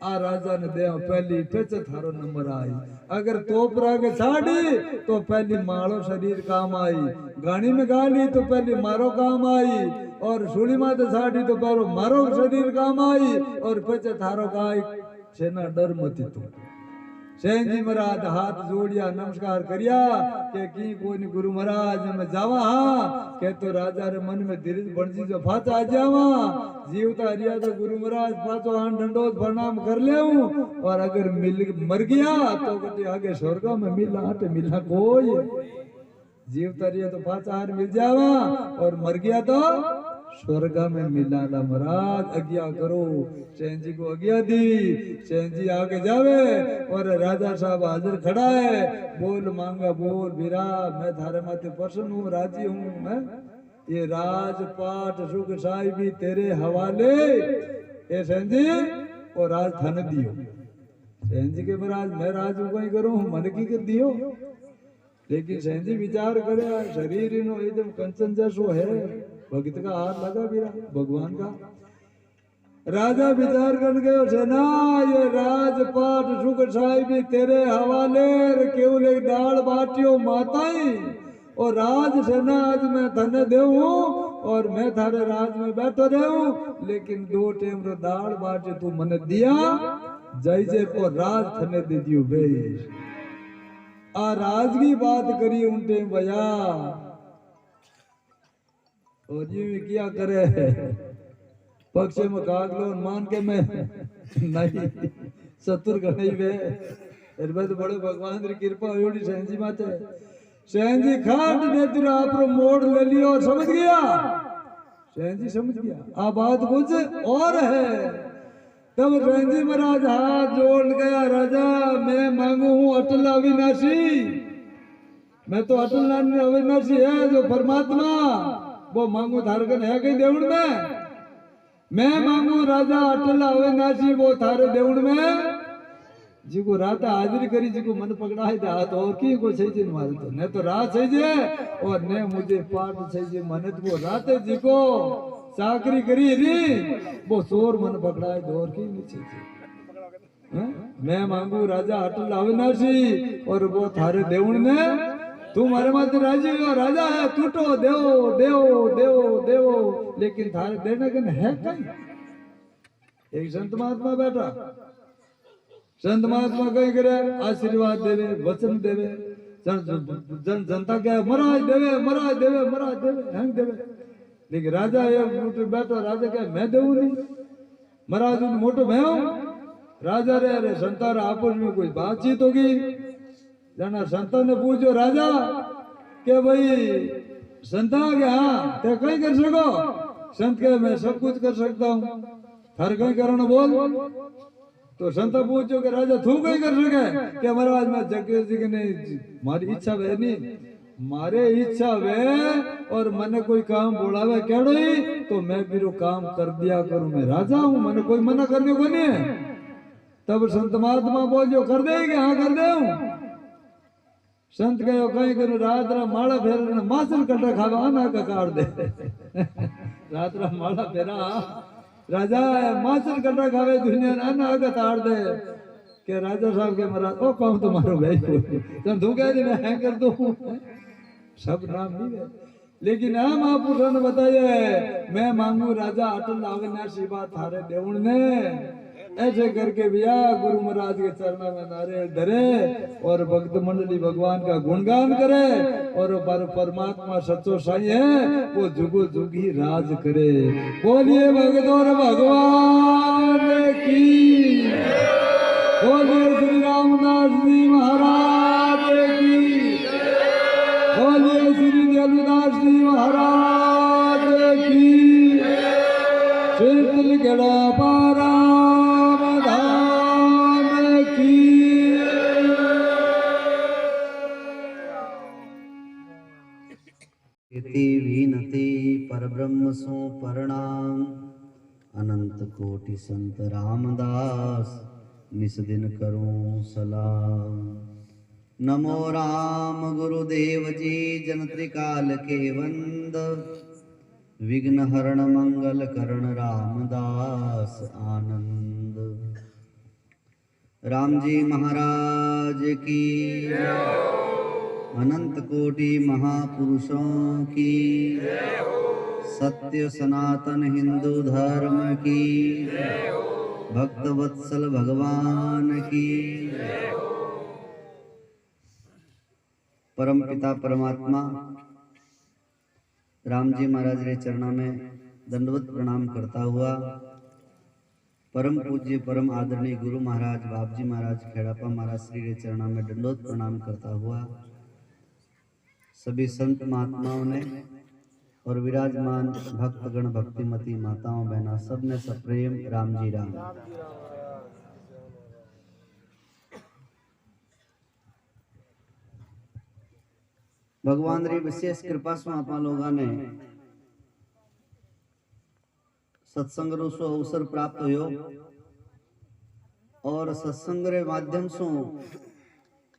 आ राजा ने दे पहली फिच थारो नंबर आई अगर तोप रागे छाड़ी तो पहली मारो शरीर काम आई गाड़ी में गाली तो पहली मारो काम आई और सुड़ी माते छाड़ी तो पहलो मारो शरीर काम आई और फिच थारो गाय सेना डर मती तू सेन जी महाराज हाथ जोड़िया नमस्कार करिया के की कोई गुरु महाराज में जावा हाँ के तो राजा रे मन में धीरे बनजी जो फाचा आ जावा जीवता रिया तो गुरु महाराज पाचो आन दंडोत प्रणाम कर ले और अगर मर गया तो कटे आगे स्वर्ग में मिला कोई जीवता रिया तो पाचा हार मिल जावा और मर गया तो स्वर्ग में मिला ला महाराज आज्ञा करो सेन जी को आज्ञा दी सेन जी आगे जावे और राजा साहब हाजिर खड़ा है बोल मांगा बोल वीरा मैं थारे माथे प्रसन्न हूँ राजी हूँ मैं ये राजपाट सुख साई भी तेरे हवाले ए सेन जी और राज थन दियो सेन जी के महाराज मैं राज कोई करूँ मन की कर दियो लेकिन सेन जी विचार करे शरीर इनो एकदम कंचन जैसो है भक्त का हाथ लगा भी भगवान का राजा विचार कर गए सेना ये राजपाट सुख साई भी तेरे हवाले केवल एक डाल बाटियो माताई और राज सेना आज मैं धन देऊं और मैं थारे राज में बैठो रहूं लेकिन 2 टाइम रो दाल बाटे तू मन दिया जय जय को राज थने दे दियो बेश आ राज की बात करी उन टाइम भैया और ये क्या करे पक्ष में काग लो मान के मैं नहीं सतुर गई वे तो बड़े भगवान की कृपा हुई सेन जी माते सेन जी खाट ने तेरा आप मोड़ ले लियो समझ गया सेन जी समझ गया आ बात कुछ और है तब सेन जी महाराज हाथ जोड़ गया राजा मैं मांगू हूं अटल अविनाशी मैं तो अटल अविनाशी है जो परमात्मा वो मांगू थारकन है कहीं देवड़ में मैं मांगू राजा अटल अविनाशी वो थारे देवड़ में जिको राता हाजिरी करी जिको मन पकड़ा है हाथ और की को सही जे मारे तो ने तो रात सही जे और ने मुझे पाठ सही जे मन वो राते जिको चाकरी करी री वो चोर मन पकड़ा है और की नहीं सही मैं मांगू राजा अटल अविनाशी और वो थारे देवड़ में तू मारे माते राजी हो राजा है टूटो देवो देवो देवो देवो लेकिन थारे देने के है कहीं एक संत महात्मा बैठा संत महात्मा कहीं करे आशीर्वाद देवे वचन देवे जनता क्या महाराज देवे महाराज देवे महाराज देवे हंग देवे लेकिन राजा ये बैठो राजा क्या मैं देऊ नहीं महाराज मोटो मैं हूं राजा रे अरे संता आपस में कोई बातचीत होगी जाना संता ने पूछो राजा के भाई संता के हाँ ते कहीं कर सको संत के मैं सब कुछ कर सकता हूँ हर कहीं करना बोल तो संता पूछो कि राजा तू कहीं कर सके क्या महाराज मैं जगह जी के नहीं मारी इच्छा वे नहीं मारे इच्छा वे और मैंने कोई काम बोलावे केड़ो ही तो मैं भी वो काम कर दिया करूं मैं राजा हूं मैंने कोई मना करने को नहीं है तब संत महात्मा बोलो कर देगी हाँ कर दे संत कहो कहीं करो रात रा माला फेर मासल कटा खावा ना का काट दे रात रा माला फेरा राजा मासल कटा खावे दुनिया ना ना का ताड़ दे के राजा साहब के महाराज ओ कौन तुम्हारो भाई तुम तू कह दे मैं कर दूं सब नाम नहीं है लेकिन हम महापुरुषों ने बताया मैं मांगू राजा अटल अविनाशी बात थारे देवण ने ऐसे करके भैया गुरु महाराज के चरणों में नारियल धरे और भक्त मंडली भगवान का गुणगान करे और परमात्मा सच्चो साई है वो जुगो जुग ही राज करे बोलिए भगतों भगवान की बोलिए श्री रामदास जी महाराज की बोलिए श्री जलदास जी महाराज की शीतलगढ़ पारा विनती परब्रह्म सो प्रणाम अनंत कोटि संत रामदास निस दिन करूं सलाम नमो राम गुरुदेव जी जन त्रिकाल के वंद विघ्न हरण मंगल करण रामदास आनंद राम जी महाराज की अनंत कोटि महापुरुषों की सत्य सनातन हिंदू धर्म की भक्त वत्सल भगवान की परम पिता परमात्मा राम जी महाराज रे चरणा में दंडवत प्रणाम करता हुआ, परम पूज्य परम आदरणीय गुरु महाराज बाबजी महाराज खेड़ापा महाराज श्री रे चरणा में दंडवत प्रणाम करता हुआ, सभी संत महात्माओं ने और विराजमान भक्तगण भक्तिमती माताओं बहना सब ने सप्रेम राम जी राम। भगवान री विशेष कृपा से आप लोगों ने सत्संग रो सो अवसर प्राप्त हो और सत्संग रे माध्यम से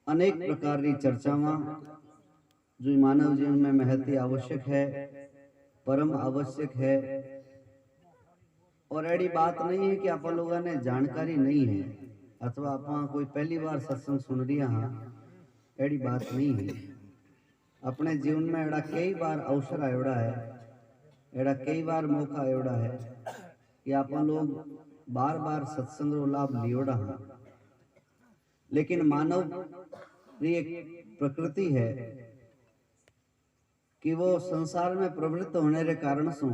अनेक प्रकार की चर्चा जो मानव जीवन में महती आवश्यक है, परम आवश्यक है। और ऐसी बात नहीं है कि आप लोगों ने जानकारी नहीं है अथवा आप कोई पहली बार सत्संग सुन रही हाँ, ऐसी बात नहीं है। अपने जीवन में एड़ा कई बार अवसर आयोड़ा है, एड़ा कई बार मौका आयोड़ा है कि आप लोग बार बार सत्संग रो लाभ लियोड़ा हाँ। लेकिन मानव की एक प्रकृति है कि वो संसार में प्रवृत्त होने के कारण से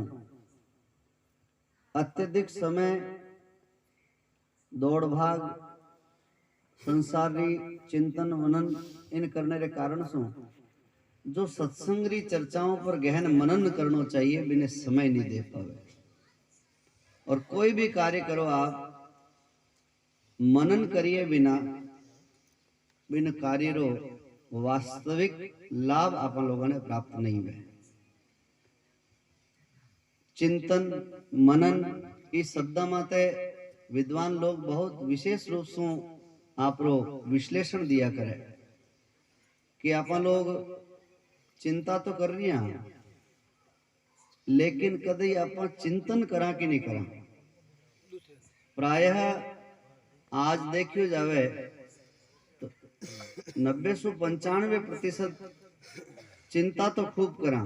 अत्यधिक समय दौड़ भाग संसारी चिंतन मनन इन करने के कारण से जो सत्संग री चर्चाओं पर गहन मनन करना चाहिए बिना समय नहीं दे पावे। और कोई भी कार्य करो आप मनन करिए बिना बिन कार्य रो वास्तविक लाभ आप लोगों ने प्राप्त नहीं हुए। चिंतन मनन इस शब्द माते विद्वान लोग बहुत विशेष रूप से आप विश्लेषण दिया करे कि आप लोग चिंता तो कर रही हैं लेकिन कभी आप चिंतन करा कि नहीं करा। प्रायः आज देखियो जावे तो 90-95% चिंता तो खूब करा,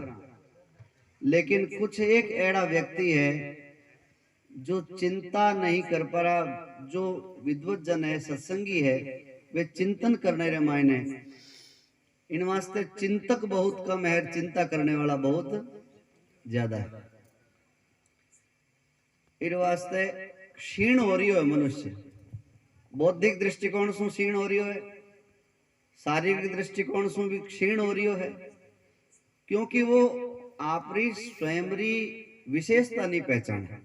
लेकिन कुछ एक ऐसा व्यक्ति है जो चिंता नहीं कर पा रहा। जो विद्वत जन है, सत्संगी है, वे चिंतन करने रे मायने इन वास्ते चिंतक बहुत कम है, चिंता करने वाला बहुत ज्यादा है। इन वास्ते क्षीण हो रही है मनुष्य, बौद्धिक दृष्टिकोण से क्षीण हो रही है, शारीरिक दृष्टिकोण से भी क्षीण हो रही है, क्योंकि वो आपरी स्वयंरी विशेषता नहीं पहचान है।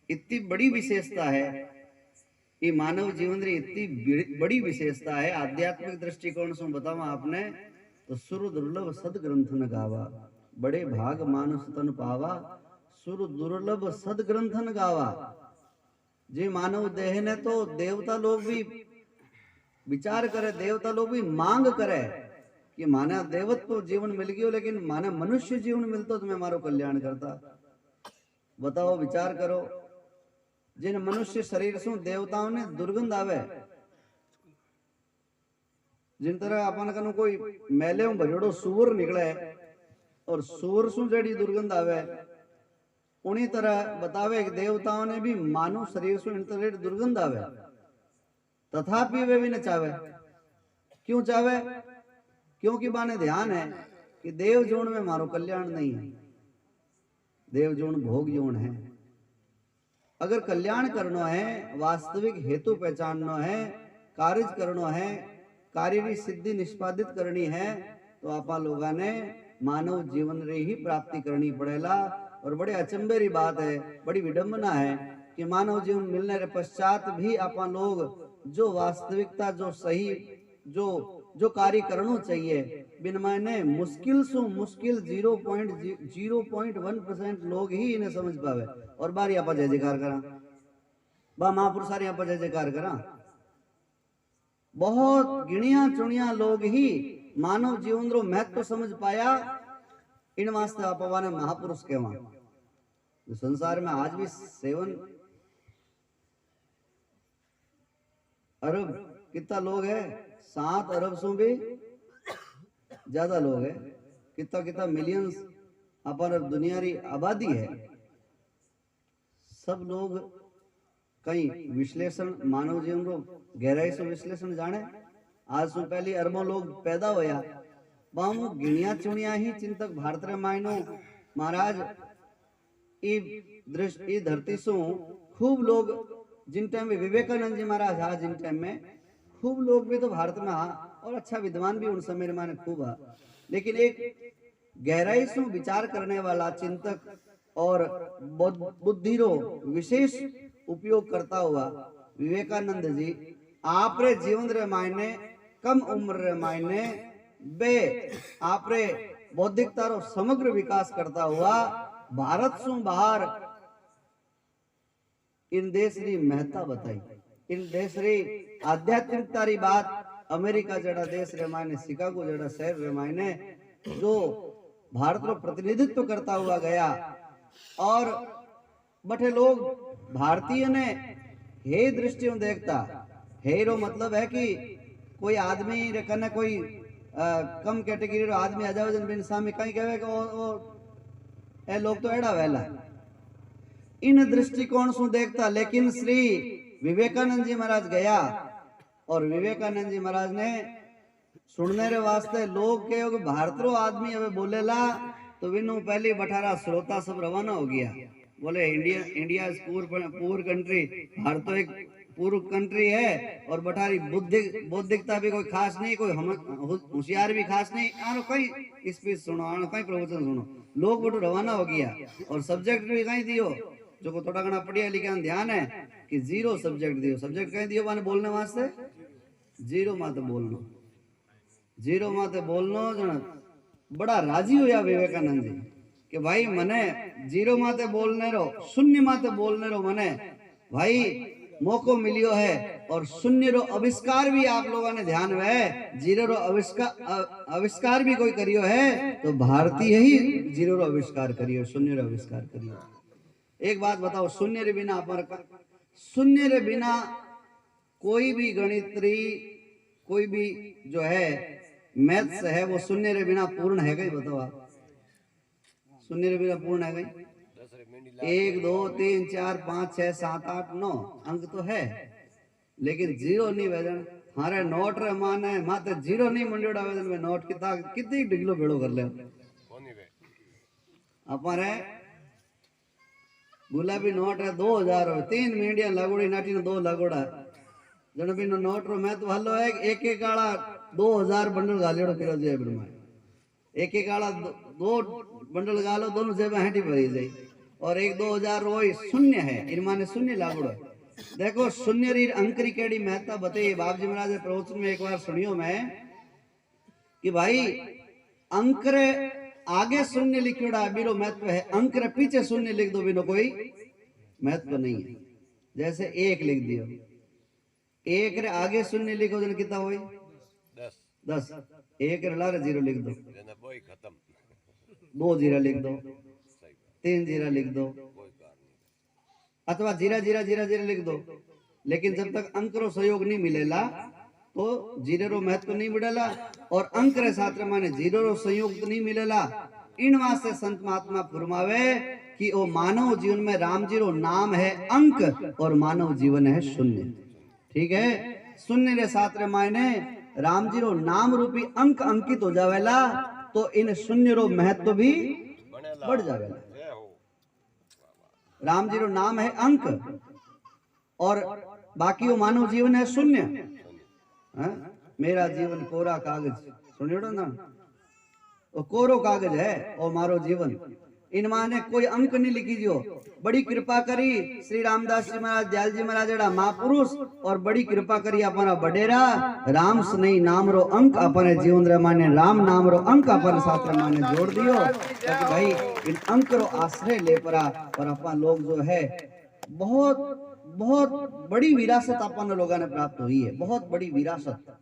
इतनी बड़ी विशेषता है, ये मानव जीवन री इतनी बड़ी विशेषता है। आध्यात्मिक दृष्टिकोण से बतावा आपने तो सुर दुर्लभ सद ग्रंथ न गावा, बड़े भाग मानस तन पावा, सुर दुर्लभ सद ग्रंथ न गावा। जे मानव देह ने तो देवता लोग भी विचार करे, देवता लोग भी मांग करे कि माने देवत्व जीवन मिल गयो, लेकिन माने मनुष्य जीवन मिलता तो मैं मारो कल्याण करता। बताओ, विचार करो, जिन मनुष्य शरीर से देवताओं ने दुर्गंध आवे, जिन तरह अपन कनो कोई मेले में भजड़ो सूर निकले और सूर सु जड़ी दुर्गंध आवे, उन्हीं तरह बतावे कि देवताओं ने भी मानव शरीर से इन तरह दुर्गंध आवे, तथापि वे भी न चावे। क्यों चावे? क्योंकि बाने ध्यान है कि देव जोन में मारो कल्याण नहीं है, देव जोन भोग जोन है। अगर कल्याण करना है, वास्तविक हेतु पहचानना है, कार्य करना है, कार्य की सिद्धि निष्पादित करनी है, तो आप लोगों ने मानव जीवन रे ही प्राप्ति करनी पड़ेगा। और बड़े अचंभे की बात है, बड़ी विडंबना है कि मानव जीवन मिलने के पश्चात भी आप लोग जो वास्तविकता, जो सही, जो कार्य करना चाहिए, बिन मायने मुश्किल से मुश्किल 0.01% लोग ही इन्हें समझ पावे। और बारी आप जय जयकार करा, बा महापुरुषारी आप जय जयकार करा। बहुत गिणिया चुनिया लोग ही मानव जीवन रो महत्व समझ पाया। इन वास्ते आप ने महापुरुष कहवा। संसार में आज भी 7 अरब कितना लोग है, 7 अरब से भी ज्यादा लोग है, कितना कितना मिलियंस अपन दुनिया री आबादी है। सब लोग कई विश्लेषण मानव जीवन को गहराई से विश्लेषण जाने आज से पहले अरबों लोग पैदा होया बामू गिणिया चुनिया ही चिंतक भारत रे मायनो महाराज ई धरती सु खूब लोग जिन टाइम में विवेकानंद जी महाराज हा जिन टाइम में खूब लोग भी तो भारत में हा और अच्छा विद्वान भी उन समय माने खूब हा, लेकिन एक गहराई से विचार करने वाला चिंतक और बुद्धिरो विशेष उपयोग करता हुआ विवेकानंद जी आप रे जीवन रे मायने कम उम्र रे मायने बे आप रे बौद्धिकता रो समग्र विकास करता हुआ भारत सु बाहर इन देश री महत्ता बताई, इन देश री आध्यात्मिकता री बात अमेरिका जड़ा देश रे मायने शिकागो जड़ा शहर रे मायने जो भारत रो प्रतिनिधित्व करता हुआ गया और बठे लोग भारतीय ने हे दृष्टि में देखता हे रो मतलब है कि कोई आदमी रे कने कोई कम कैटेगरी रो आदमी आ जावे जन बिन सामी कहीं कहवे कि ओ ए लोग तो एड़ा वेला इन दृष्टिकोण से देखता, लेकिन श्री विवेकानंद जी महाराज गया और विवेकानंद जी महाराज ने सुनने रे वास्ते लोग के भारत रो आदमी अबे बोलेला तो विनु पहली बठारा श्रोता सब रवाना हो गया, बोले India is poor country, Bharat तो एक पूर्व कंट्री है और बठारी बौद्धिकता भी कोई खास नहीं, कोई होशियार भी खास नहीं, आनो कहीं स्पीच सुनो, आनो कहीं प्रवचन सुनो, लोग बटू रवाना हो गया और सब्जेक्ट भी कहीं दियो जो को थोड़ा घना पढ़िया लिखा ध्यान है कि 0 सब्जेक्ट दियो, सब्जेक्ट कहीं दियो माने बोलने वास्ते 0 माते बोलनो, 0 माते बोलनो जन बड़ा राजी होया विवेकानंद जी कि भाई मने 0 माते बोलने रो, शून्य माते बोलने रो, मने भाई मौको मिलियो है और शून्य रो आविष्कार भी आप लोगों ने ध्यान में 0 रो आविष्कार भी कोई करियो है तो भारतीय ही 0 रो आविष्कार करियो, शून्य रो आविष्कार करियो। एक बात बताओ, शून्य रे बिना कोई भी गणित्री कोई भी जो है मैथ्स है वो शून्य रे बिना पूर्ण है गई, बताओ आप शून्य रे बिना पूर्ण है गई? 1 2 3 4 5 6 7 8 9 अंक तो है लेकिन 0 नहीं वेदन थारे नोट रे माने माते 0 नहीं मंडोड़ा वेदन में नोट कितनी डिगलो भेड़ो कर ले हमारे गुलाबी नोट है 2000 3 मीडिया लगोड़ी नाटी ने 2 लगोड़ा जन भी नोट रो मैं तो हल्लो है एक एक आला 2000 बंडल गालेड़ो फिरो जे ब्रह्मा एक एक आला 2 बंडल गालो दोनों जेब हेटी भरी जाई और 1 2000 रोई शून्य है इन माने शून्य लागोड़ो। देखो शून्य री अंकरी केड़ी महत्ता बताई बाप जी महाराज प्रवचन में एक बार सुनियो मैं कि भाई अंक रे आगे शून्य लिखोड़ा बिनो महत्व है, अंक रे पीछे शून्य लिख दो बिनो कोई महत्व नहीं है। जैसे 1 लिख दियो, 1 रे आगे शून्य लिखो जन कितना होई 10, 1 रे लारे 0 लिख दो, 2 जीरा लिख दो, 3 जीरा लिख दो अथवा जीरा जीरा जीरा जीरा लिख दो, लेकिन जब तक अंक रो सहयोग नहीं मिलेला तो 0 रो महत्व नहीं मिलेला और अंक रे साथ माने 0 रो सहयोग नहीं मिलेला। इन वास्ते संत महात्मा फरमावे कि ओ मानव जीवन में राम जी रो नाम है अंक और मानव जीवन है शून्य। ठीक है, शून्य रे साथ मायने राम जी रो नाम रूपी अंक अंकित हो जावेला तो इन शून्य रो महत्व भी बढ़ जावेला। राम जी रो नाम है अंक और बाकी वो मानव जीवन है शून्य। मेरा जीवन कोरा कागज सुनियो ना, वो कोरो कागज है और मारो जीवन, इन माने कोई अंक नहीं लिखी जो। बड़ी कृपा करी श्री रामदास जी महाराज दयाल जी महाराज जड़ा महापुरुष और बड़ी कृपा करी अपना बडेरा राम स्नेही नाम रो अंक अपने जीवन रे माने राम नाम रो अंक अपने साथ रे माने जोड़ दियो ताकि भाई इन अंक रो आश्रय ले परा और अपन लोग जो है बहुत बहुत बड़ी विरासत अपन लोगों ने प्राप्त हुई है, बहुत बड़ी विरासत।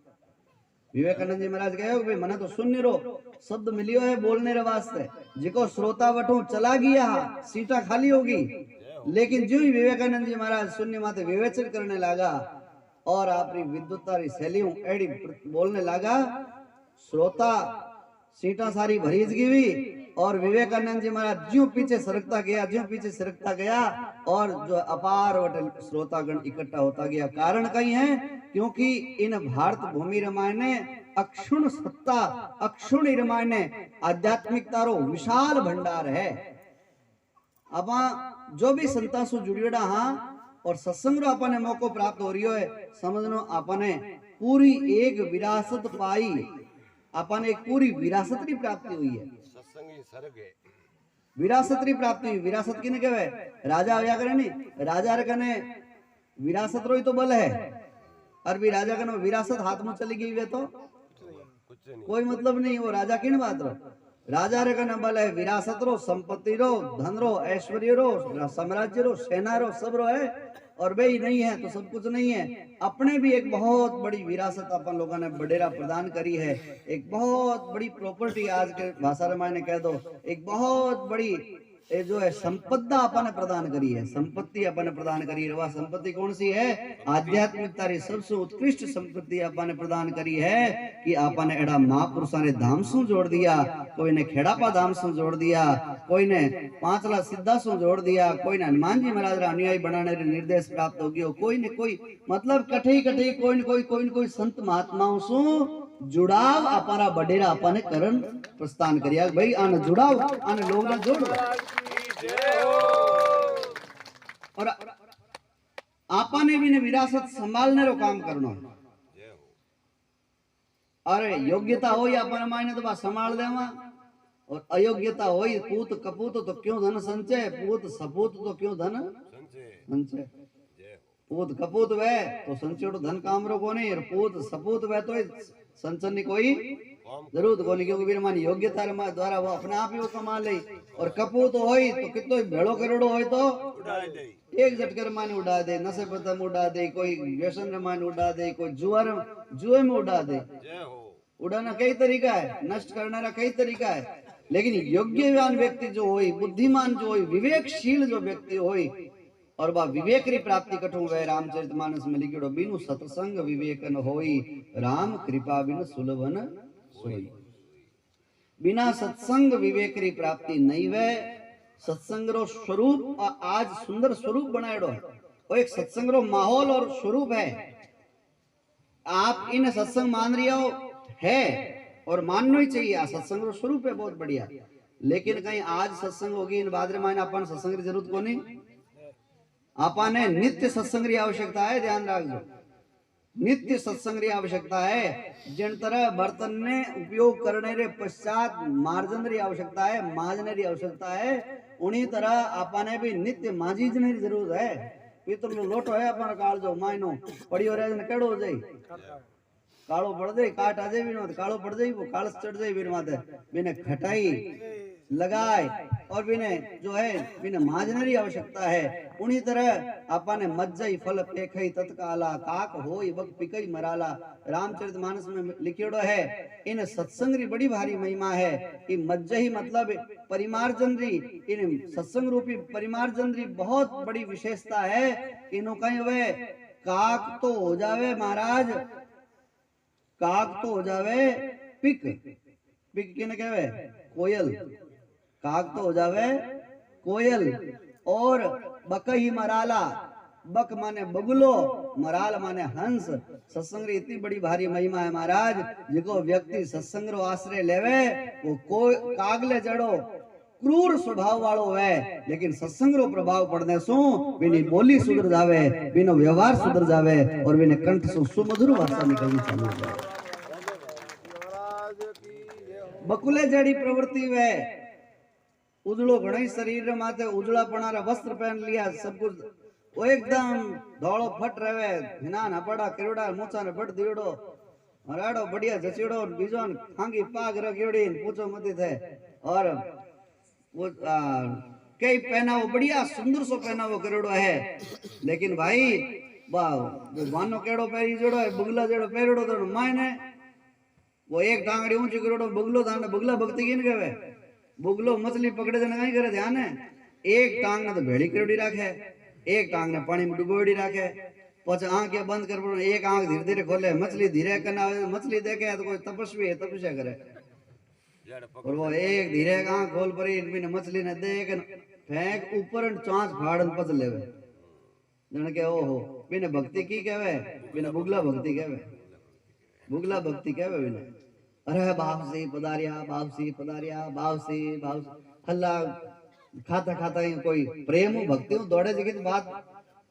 विवेकानंद जी महाराज कहे भाई मने तो शून्य रो शब्द मिलियो है बोलने रे वास्ते, जिको श्रोता वठो चला गया सीटा खाली होगी, लेकिन जो ही विवेकानंद जी महाराज शून्य माते विवेचन करने लगा और अपनी विद्वत्ता शैलियों एडी बोलने लगा, श्रोता सीटा सारी भरीज गई और विवेकानंद जी महाराज ज्यों पीछे सरकता गया, ज्यों पीछे सरकता गया, और जो अपार वट श्रोतागण इकट्ठा होता गया। कारण कहीं है, क्योंकि इन भारत भूमि रामायण ने अक्षुण सत्ता, अक्षुण रामायण ने आध्यात्मिकता रो विशाल भंडार है। अब जो भी संता सु जुड़ियोड़ा हाँ और सत्संग रो अपने मौको प्राप्त हो रही है, समझनो अपने पूरी एक विरासत पाई, अपने एक पूरी विरासत की प्राप्ति हुई है। सत्संगी सर्ग है। विरासत की प्राप्ति हुई। विरासत किने कहवे? राजा होया करे नी, राजा रे कने विरासत रो ही तो बल है। अरबी राजा कने विरासत हाथ में चली गई वे तो कुछ नहीं, कोई मतलब नहीं। वो राजा किन बात रो? राजा रे कने बल है, विरासत रो, संपत्ति रो, धन रो, ऐश्वर्य रो, साम्राज्य रो, सेना रो, सब रो है। और वे ही नहीं है तो सब कुछ नहीं है। अपने भी एक बहुत बड़ी विरासत अपन लोगों ने बडेरा प्रदान करी है। एक बहुत बड़ी प्रॉपर्टी, आज के भाषा रामायण ने कह दो, एक बहुत बड़ी ये जो है संपदा अपन ने प्रदान करी है। संपत्ति अपन ने प्रदान करी है। वह संपत्ति कौन सी है? आध्यात्मिकता री सबसे उत्कृष्ट संपत्ति अपन ने प्रदान करी है कि अपन ने एड़ा महापुरुषों ने धाम सु जोड़ दिया। कोई ने खेड़ापा धाम सु जोड़ दिया, कोई ने पांचला सिद्धा सु जोड़ दिया, कोई ने हनुमान जी महाराज रा अनुयायी बनाने रे निर्देश प्राप्त हो गयो, कोई ने कोई मतलब कठे कठे कोई न कोई संत महात्माओं सु जुड़ाव अपारा बडेरा अपने करण प्रस्थान करिया। भाई आने जुड़ाव, आने लोग ना जोड़। और आपने भी ने विरासत संभालने रो काम करनो। अरे योग्यता हो या अपन मायने तो बात संभाल देवा, और अयोग्यता हो पूत कपूत तो क्यों धन संचय, पूत सपूत तो क्यों धन संचय। पूत कपूत वे तो संचय धन काम रो कोनी, और पूत सपूत वे तो संचन कोई जरूरत कोनी, क्योंकि फिर मान योग्यता द्वारा वो अपने आप ही वो कमा ले। और कपूत होई तो कितो भेड़ो करोड़ो होई तो एक झटकर मान उड़ा दे, नशे पतम उड़ा दे, कोई व्यसन रे मान उड़ा दे, कोई जुए में उड़ा दे। उड़ाना कई तरीका है, नष्ट करने का कई तरीका है। लेकिन योग्यवान व्यक्ति जो होई, बुद्धिमान जो होई, विवेकशील जो व्यक्ति होई, और वह विवेक री प्राप्ति कठू वे रामचरितमानस में लिखियो, बिनु सत्संग विवेकन होई, राम कृपा बिनु सुलभन सोई। बिना सत्संग विवेक री प्राप्ति नहीं वे। सत्संग रो स्वरूप आज सुंदर स्वरूप बनाएड़ो है, वो एक सत्संग रो माहौल और स्वरूप है। आप इन सत्संग मान रही हो है और मानना ही चाहिए। आ सत्संग रो स्वरूप है बहुत बढ़िया। लेकिन कहीं आज सत्संग होगी, इन बाद में अपन सत्संग की जरूरत को नहीं। आपने नित्य सत्संग की आवश्यकता है, ध्यान रखो। नित्य सत्संग की आवश्यकता है। जिन तरह बर्तन ने उपयोग करने रे पश्चात मार्जन की आवश्यकता है, मांजने की आवश्यकता है, उन्हीं तरह आपने भी नित्य मांजीजने की जरूरत है। पीतल नो लोटो है अपन काल जो मायनो पड़ियो रहे न केड़ो हो जाई, कालो पड़ जाए, काट आ जाए बिन कालो पड़ जाए, वो कालस चढ़ जाए बिन माथे बिने खटाई लगाए, और बिने जो है बिने मांजने की आवश्यकता है। उन्हीं तरह आपने मज्जई फल पेखई तत्काला, काक होई बग पिकई मराला। रामचरितमानस में लिखियोड़ो है। इन सत्संग री बड़ी भारी महिमा है कि मज्जई मतलब परिमार्जन री, इन सत्संग रूपी परिमार्जन री बहुत बड़ी विशेषता है। इनो कहीं वे काक तो हो जावे महाराज, काक तो हो जावे पिक, पिक किने कहवे? कोयल। काक तो हो जावे कोयल, और बकही मराला, बक माने बगुलो, मराल माने हंस। सत्संग री इतनी बड़ी भारी महिमा है महाराज। जिको व्यक्ति सत्संग रो आश्रय लेवे वो कोई कागले जड़ो क्रूर स्वभाव वालो है, लेकिन सत्संग रो प्रभाव पड़ने सु बिनी बोली सुधर जावे, बिनो व्यवहार सुधर जावे, और बिने कंठ सु सुमधुर भाषा निकलनी चालू हो जाए। बकुले जड़ी प्रवृत्ति वे उजड़ो घणई शरीर माथे उजड़ा पणारा वस्त्र पहन लिया, सब कुछ वो एकदम धोड़ो फट रहे, हिना नपड़ा केवड़ा मूछा ने फट दियोड़ो, हराड़ो बढ़िया जचीड़ो, बीजो खांगी पाग रखियोड़ी, पूछो मती थे। और वो कई पहनावो बढ़िया सुंदर सो पहनावो करेड़ो है। लेकिन भाई वाह मानो केड़ो पैरी जोड़ो है, बुगला जेड़ो पैरड़ो तो मायने वो एक टांगड़ी ऊंची करोड़ो बुगलो थाने, बुगला भक्ति किन कहवे? बुगलो मछली पकड़े जने कहीं करे ध्यान है। एक टांग ने तो भेड़ी करोड़ी राखे, एक टांग ने पानी में डुबोड़ी राखे, पछ आंखें बंद कर पड़ो, एक आंख धीरे धीरे खोले, मछली धीरे करना, मछली देखे तो कोई तपस्वी है तपस्या करे। जड़ पकड़ और वो एक धीरे आंख खोल परी बिन मछली ने देख फेंक ऊपर चांच फाड़न पच लेवे जण के ओहो बिन भक्ति की कहवे बिन बुगला भक्ति कहवे बुगला भक्ति कहवे बिन अरे बापसी पधारिया बापसी पधारिया बापसी बाप हल्ला खाता खाता ही कोई प्रेम भक्ति दौड़े जगी तो बात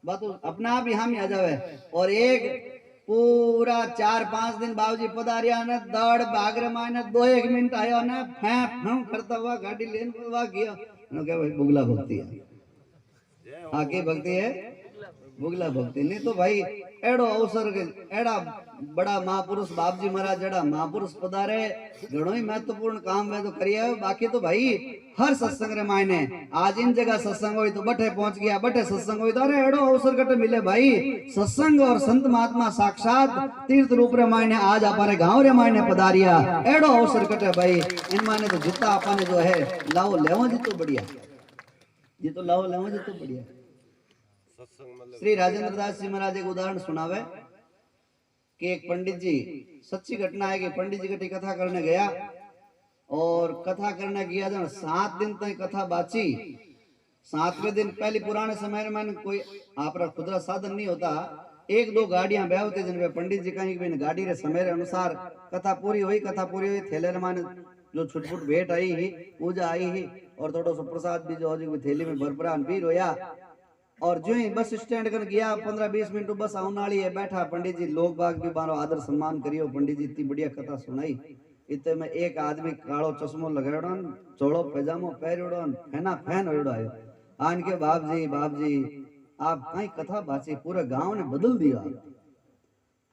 तो अपना आप ही हम आ जावे और एक पूरा 4-5 दिन बाबूजी पधारिया ने दौड़ बागरे माने 2-1 मिनट आयो ने फैं करता हुआ गाड़ी लेन पवा गया नो के भाई बुगला भक्ति है आके भक्ति है बुगला भक्ति नहीं तो भाई एड़ो अवसर के एड़ा बड़ा महापुरुष बापजी महाराज जड़ा महापुरुष पधारे घणो ही महत्वपूर्ण काम में तो करिए बाकी तो भाई हर सत्संग रे मायने आज इन जगह सत्संग हुई तो बठे पहुंच गया बठे सत्संग हुई तो अरे एड़ो अवसर कटे मिले भाई सत्संग और संत महात्मा साक्षात तीर्थ रूप रे मायने आज हमारे गांव रे मायने पधारिया एड़ो अवसर कटे भाई इन मायने तो जितना अपने जो है लाओ लेवो जी तो बढ़िया ये तो लाओ लेवो जी तो बढ़िया सत्संग मतलब श्री राजेंद्र दास जी महाराज एक उदाहरण सुनावे कि एक पंडित जी सच्ची घटना है कि पंडित जी की कथा करने गया और कथा करने गया जब 7 दिन तक कथा बाची 7वें दिन पहले पुराने समय में कोई आपका खुदरा साधन नहीं होता 1-2 गाड़ियां बैठते जिनमें पंडित जी कहीं गाड़ी रे समय अनुसार कथा पूरी हुई थैले माने जो छुटपुट भेंट आई ही पूजा आई ही और थोड़ा सा प्रसाद भी जो थैली में भरपरान पी रोया और जो ही बस स्टैंड कर गया 15-20 मिनट बस आने वाली है बैठा पंडित जी लोग बाग भी बारो आदर सम्मान करियो पंडित जी इतनी बढ़िया कथा सुनाई इतने में एक आदमी कालो चश्मो लगाड़ो चोड़ो पैजामो पहरियोड़ो फैना फैन होड़ो आयो आन के बाप जी आप कई कथा बाची पूरे गांव ने बदल दिया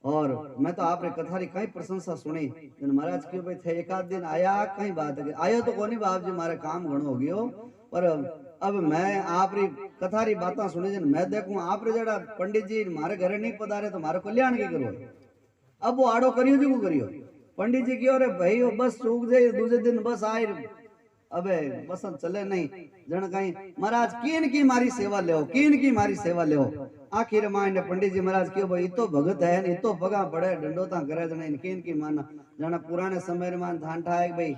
और मैं तो आपने कथा री कई प्रशंसा सुनी महाराज क्यों भाई थे एक आध दिन आया कई बात है आयो तो कोनी बाप जी मारे काम घणो हो गयो पर अब मैं आप री कथा री बातें सुनी जन मैं देखूं आप रे जड़ा पंडित जी मारे घरे नहीं पधारे तो मारे कल्याण की करो अब वो आड़ो करियो जी को करियो पंडित जी क्यों रे भाई वो बस चूक जाए दूसरे दिन बस आए अबे बस चले नहीं जन कहीं महाराज किन की मारी सेवा ले आखिर मान पंडित जी महाराज क्यों भाई तो भगत है नी तो पगा पड़े डंडोता करे जन किन की माना जना पुराने समय में धान ठाए भाई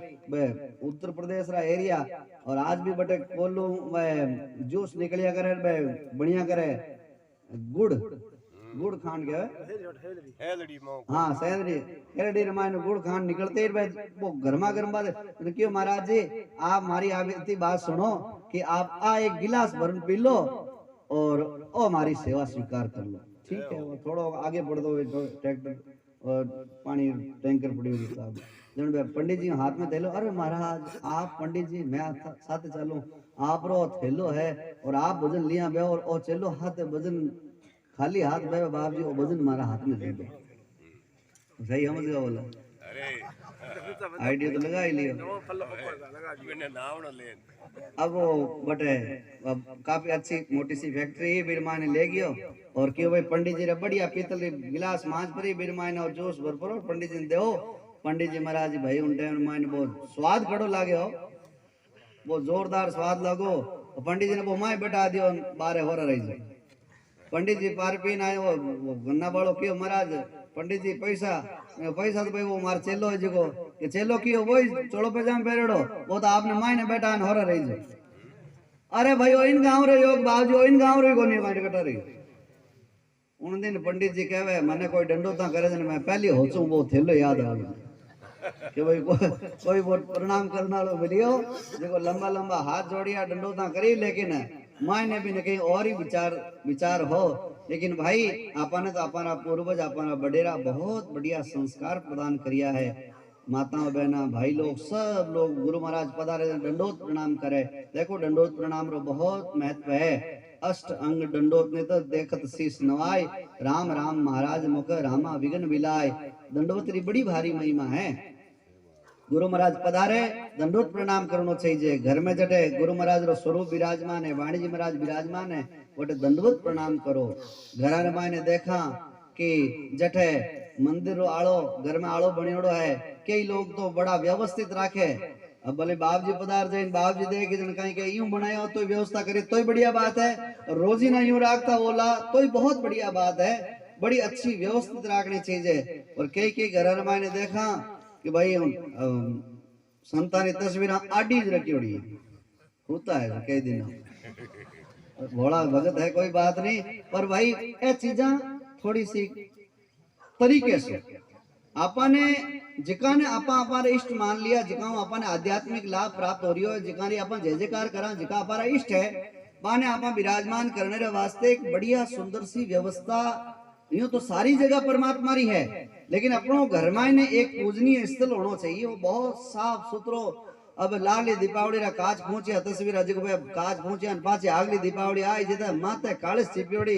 उत्तर प्रदेश रा एरिया और आज भी बटे कोल्लू जूस निकलिया करे बढ़िया करे गुड़ खान के हेलड़ी मो हाँ हेलड़ी रमायण गुड़ खान निकलते ही वो गर्मा गर्म बात क्यों महाराज जी आप हमारी इतनी बात सुनो कि आप एक गिलास भर पी लो और ओ हमारी सेवा स्वीकार कर लो ठीक है वो थोड़ा आगे बढ़ दो ट्रैक्टर और पानी टैंकर पड़ी हुई साहब जन पंडित जी हाथ में थैलो अरे महाराज आप पंडित जी मैं साथ चलूं आप रो थैलो है और आप भजन लिया बे और चलो हाथ भजन खाली हाथ बे बाप जी वो भजन हमारा हाथ में दे दो सही समझ गया बोला अरे आइडिया तो लगा ही लिया मैंने नाम न ले अब वो बटे काफी अच्छी मोटी सी फैक्ट्री बिरमा ने ले गयो और क्यों भाई पंडित जी रे बढ़िया पीतल गिलास मांझ परी बिरमा ने और जोश भरपूर और पंडित जी ने देओ पंडित जी महाराज भाई उन टाइम माने बहुत स्वाद कड़ो लागे हो वो जोरदार स्वाद लागो पंडित जी ने वो माए बैठा दियो बारे हो रही जी पंडित जी पार पीन आए वो गन्ना बाड़ो क्यों महाराज पंडित जी पैसा तो भाई वो मार चेलो है जिको ये चेलो की वो चोड़ो पैजाम पहरेड़ो वो तो आपने मायने बैठा हो रही जी अरे भाई इन गांव रे योग बाबू इन गांव रे कोनी मार कटा रही उन दिन पंडित जी कहवे मने कोई डंडोता करे जने मैं पहली होचू वो थेलो याद आ कि भाई कोई वो प्रणाम करना वालो मिलियो देखो लंबा लंबा हाथ जोड़िया डंडोता करी लेकिन मायने भी न कहीं और ही विचार हो लेकिन भाई आपने तो अपना पूर्वज अपना बडेरा बहुत बढ़िया संस्कार प्रदान करिया है माताओं बहना भाई लोग सब लोग गुरु महाराज पधारे दंडोत प्रणाम करे देखो दंडोत प्रणाम रो बहुत महत्व है अष्ट अंग दंडोत ने तो देखत शीश नवाय राम राम महाराज मुख रामा विघ्न विलाय दंडोत री बड़ी भारी महिमा है गुरु महाराज पधारे दंडोत प्रणाम करनो चाहिए घर में जटे गुरु महाराज रो स्वरूप विराजमान है वाणी जी महाराज विराजमान है वटे दंडवत प्रणाम करो घर में देखा कि जटे मंदिर रो आड़ो घर में आड़ो बनियोड़ो है कई लोग तो बड़ा व्यवस्थित राखे अब भले बाप जी पधार जाए बाप जी देख जन कहीं के यूं बनाया तो व्यवस्था करे तो ही बढ़िया बात है रोजी ना यूं राखता बोला तो ही बहुत बढ़िया बात है बड़ी अच्छी व्यवस्थित रखनी चाहिए और कई घर में देखा कि भाई संतानी तस्वीर आडी ज रखी होड़ी होता है कई दिन भोला भगत है कोई बात नहीं, पर भाई ये चीजा थोड़ी सी तरीके से आपने जिकाने आपा हमारे इष्ट मान लिया, जिका आपने आध्यात्मिक लाभ प्राप्त हो रही हो, जिकाने अपन जय जयकार करा, जिका हमारा इष्ट है बाने आपा विराजमान करने रे वास्ते एक बढ़िया सुंदर सी व्यवस्था। यूं तो सारी जगह परमात्मा री है, लेकिन अपनों घर में ने एक पूजनीय स्थल होना चाहिए, वो बहुत साफ सुथरो। अब लाली दीपावली रा काज पहुंचे तस्वीर अजग पे काज पहुंचे अन पाछे आगली दीपावली आई जेता माते काळस चिपियोड़ी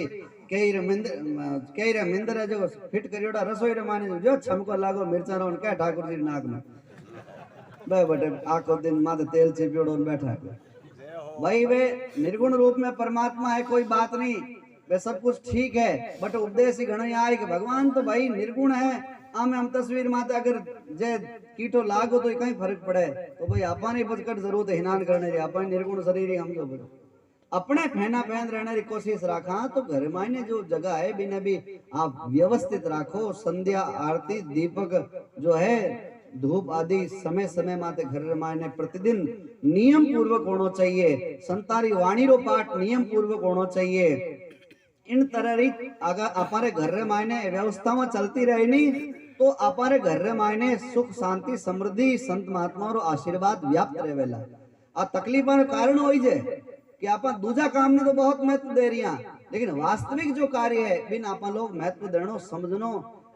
कई रे मिंदर जो फिट करियोड़ा रसोई रे माने जो छमको लागो मिर्चा रो के ठाकुर जी नाक में बे बटे आको दिन माथे तेल चिपियोड़ो बैठा है। भाई वे निर्गुण रूप में परमात्मा है, कोई बात नहीं, वे सब कुछ ठीक है, बट उपदेश ही घणो आए कि भगवान तो भाई निर्गुण है। आमे हम तस्वीर माते अगर जे कीटो लागो तो कहीं फर्क पड़े तो भाई आपने बचकट जरूरत है हिनान करने री, अपन निर्गुण शरीर ही हम जो अपने पहना पहन रहने की कोशिश रखा तो घर मायने जो जगह है बिना भी आप व्यवस्थित रखो। संध्या आरती दीपक जो है धूप आदि समय समय माते घर मायने प्रतिदिन नियम पूर्वक होना चाहिए। संतारी वाणी रो पाठ नियम पूर्वक होना चाहिए। इन तरह रीत अगर हमारे घर मायने व्यवस्था में चलती रहे नहीं तो हमारे घर मायने सुख शांति समृद्धि संत महात्मा रो आशीर्वाद व्याप्त रहेला। आ तकलीफ कारण हो जे कि आप दूजा काम ने तो बहुत महत्व दे रही हैं, लेकिन वास्तविक जो कार्य है बिन आप लोग महत्व देनो समझनो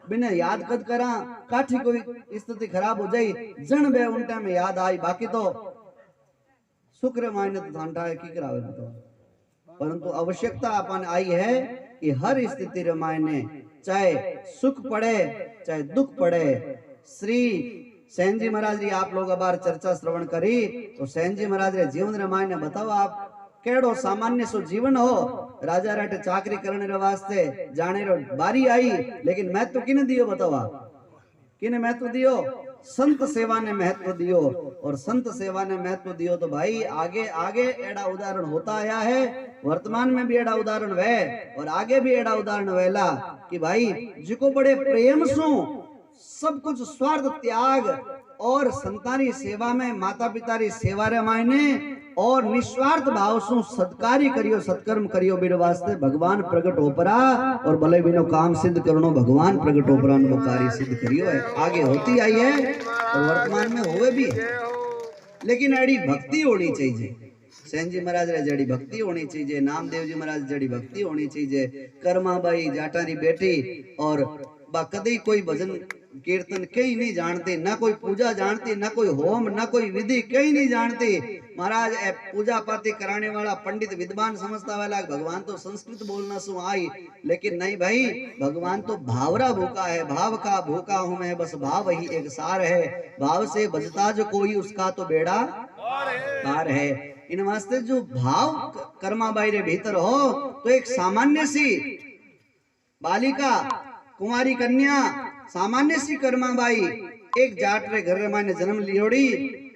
बिना याद कद करा काठी कोई स्थिति खराब हो जाई जन बे उन टाइम याद आई, बाकी तो शुक्र मायने तो ठंडा है की करावे तो। परंतु आवश्यकता अपन आई है कि हर स्थिति रे मायने चाहे सुख पड़े चाहे दुख पड़े। श्री सेन जी महाराज जी आप लोग बार चर्चा श्रवण करी तो सेन जी महाराज रे जीवन रे मायने बताओ आप केड़ो सामान्य सो जीवन हो। राजा राटे चाकरी करने रे वास्ते जाने रो बारी आई, लेकिन महत्व किने दियो बताओ आप किने महत्व दियो? संत सेवा ने महत्व दियो। और संत सेवा ने महत्व दियो तो भाई आगे आगे एड़ा उदाहरण होता आया है, वर्तमान में भी एड़ा उदाहरण वे और आगे भी एड़ा उदाहरण वेला कि भाई जिको बड़े प्रेम सु सब कुछ स्वार्थ त्याग और संतानी सेवा में माता पिता री सेवा रे मायने और निस्वार्थ भाव सु सत्कार्य करियो सत्कर्म करियो बिर वास्ते भगवान प्रकट होपरा और भले बिनो काम सिद्ध करनो भगवान प्रकट होपरा नो कार्य सिद्ध करियो है। आगे होती आई है और वर्तमान में होवे भी है, लेकिन एड़ी भक्ति होनी चाहिए। सेन जी महाराज रे जड़ी भक्ति होनी चाहिए, नामदेव जी महाराज जड़ी भक्ति होनी चाहिए, कर्माबाई जाटारी बेटी और कदी कोई भजन कीर्तन कहीं नहीं जानते, ना कोई पूजा जानती, ना कोई होम, ना कोई विधि कहीं नहीं जानती। महाराज पूजा पाती कराने वाला पंडित विद्वान समझता वाला भगवान तो संस्कृत बोलना सु आई, लेकिन नहीं भाई भगवान तो भावरा भूखा है, भाव का भूखा हूं मैं बस भाव ही एक सार है, भाव से बजता जो कोई उसका तो बेड़ा पार है। इन वास्ते जो भाव कर्माबाई रे भीतर हो तो एक सामान्य सी बालिका कुमारी कन्या सामान्य सी कर्माबाई एक जाट रे घर माने जन्म लियोड़ी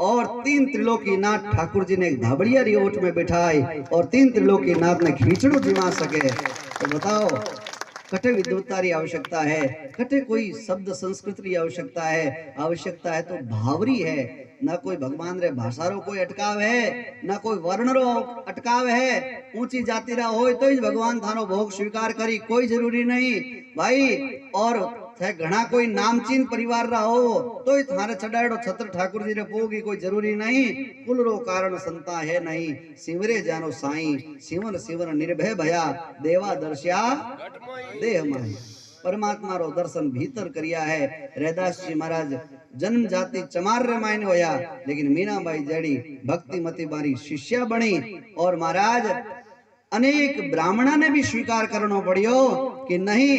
और 3 त्रिलोकी नाथ ठाकुर जी ने एक धाबड़िया री ओट में बिठाई और 3 त्रिलोकी नाथ ने खींचड़ो जिमा सके। तो बताओ कटे विद्वत्ता री आवश्यकता है, कटे कोई शब्द संस्कृत री आवश्यकता है तो भावरी है। ना कोई भगवान रे भाषा रो कोई अटकाव है, ना कोई वर्ण रो अटकाव है। ऊंची जाति रा हो तो ही भगवान थारो भोग स्वीकार करी, कोई जरूरी नहीं भाई। और घना कोई नामचीन परिवार रा हो तो ही थारे चढ़ाड़ो छत्र ठाकुर जी रे पोगी, कोई जरूरी नहीं। कुल रो कारण संता है नहीं, सिमरे जानो साईं सिवन सिवन निर्भय भया देवा दर्श्या देह माही। परमात्मा रो दर्शन भीतर करिया है। रैदास जी महाराज जन्म जाति चमार रे मायने होया, लेकिन मीनाबाई जड़ी भक्ति मती बारी शिष्या बनी और महाराज अनेक ब्राह्मणा ने भी स्वीकार करना पड़ियो कि नहीं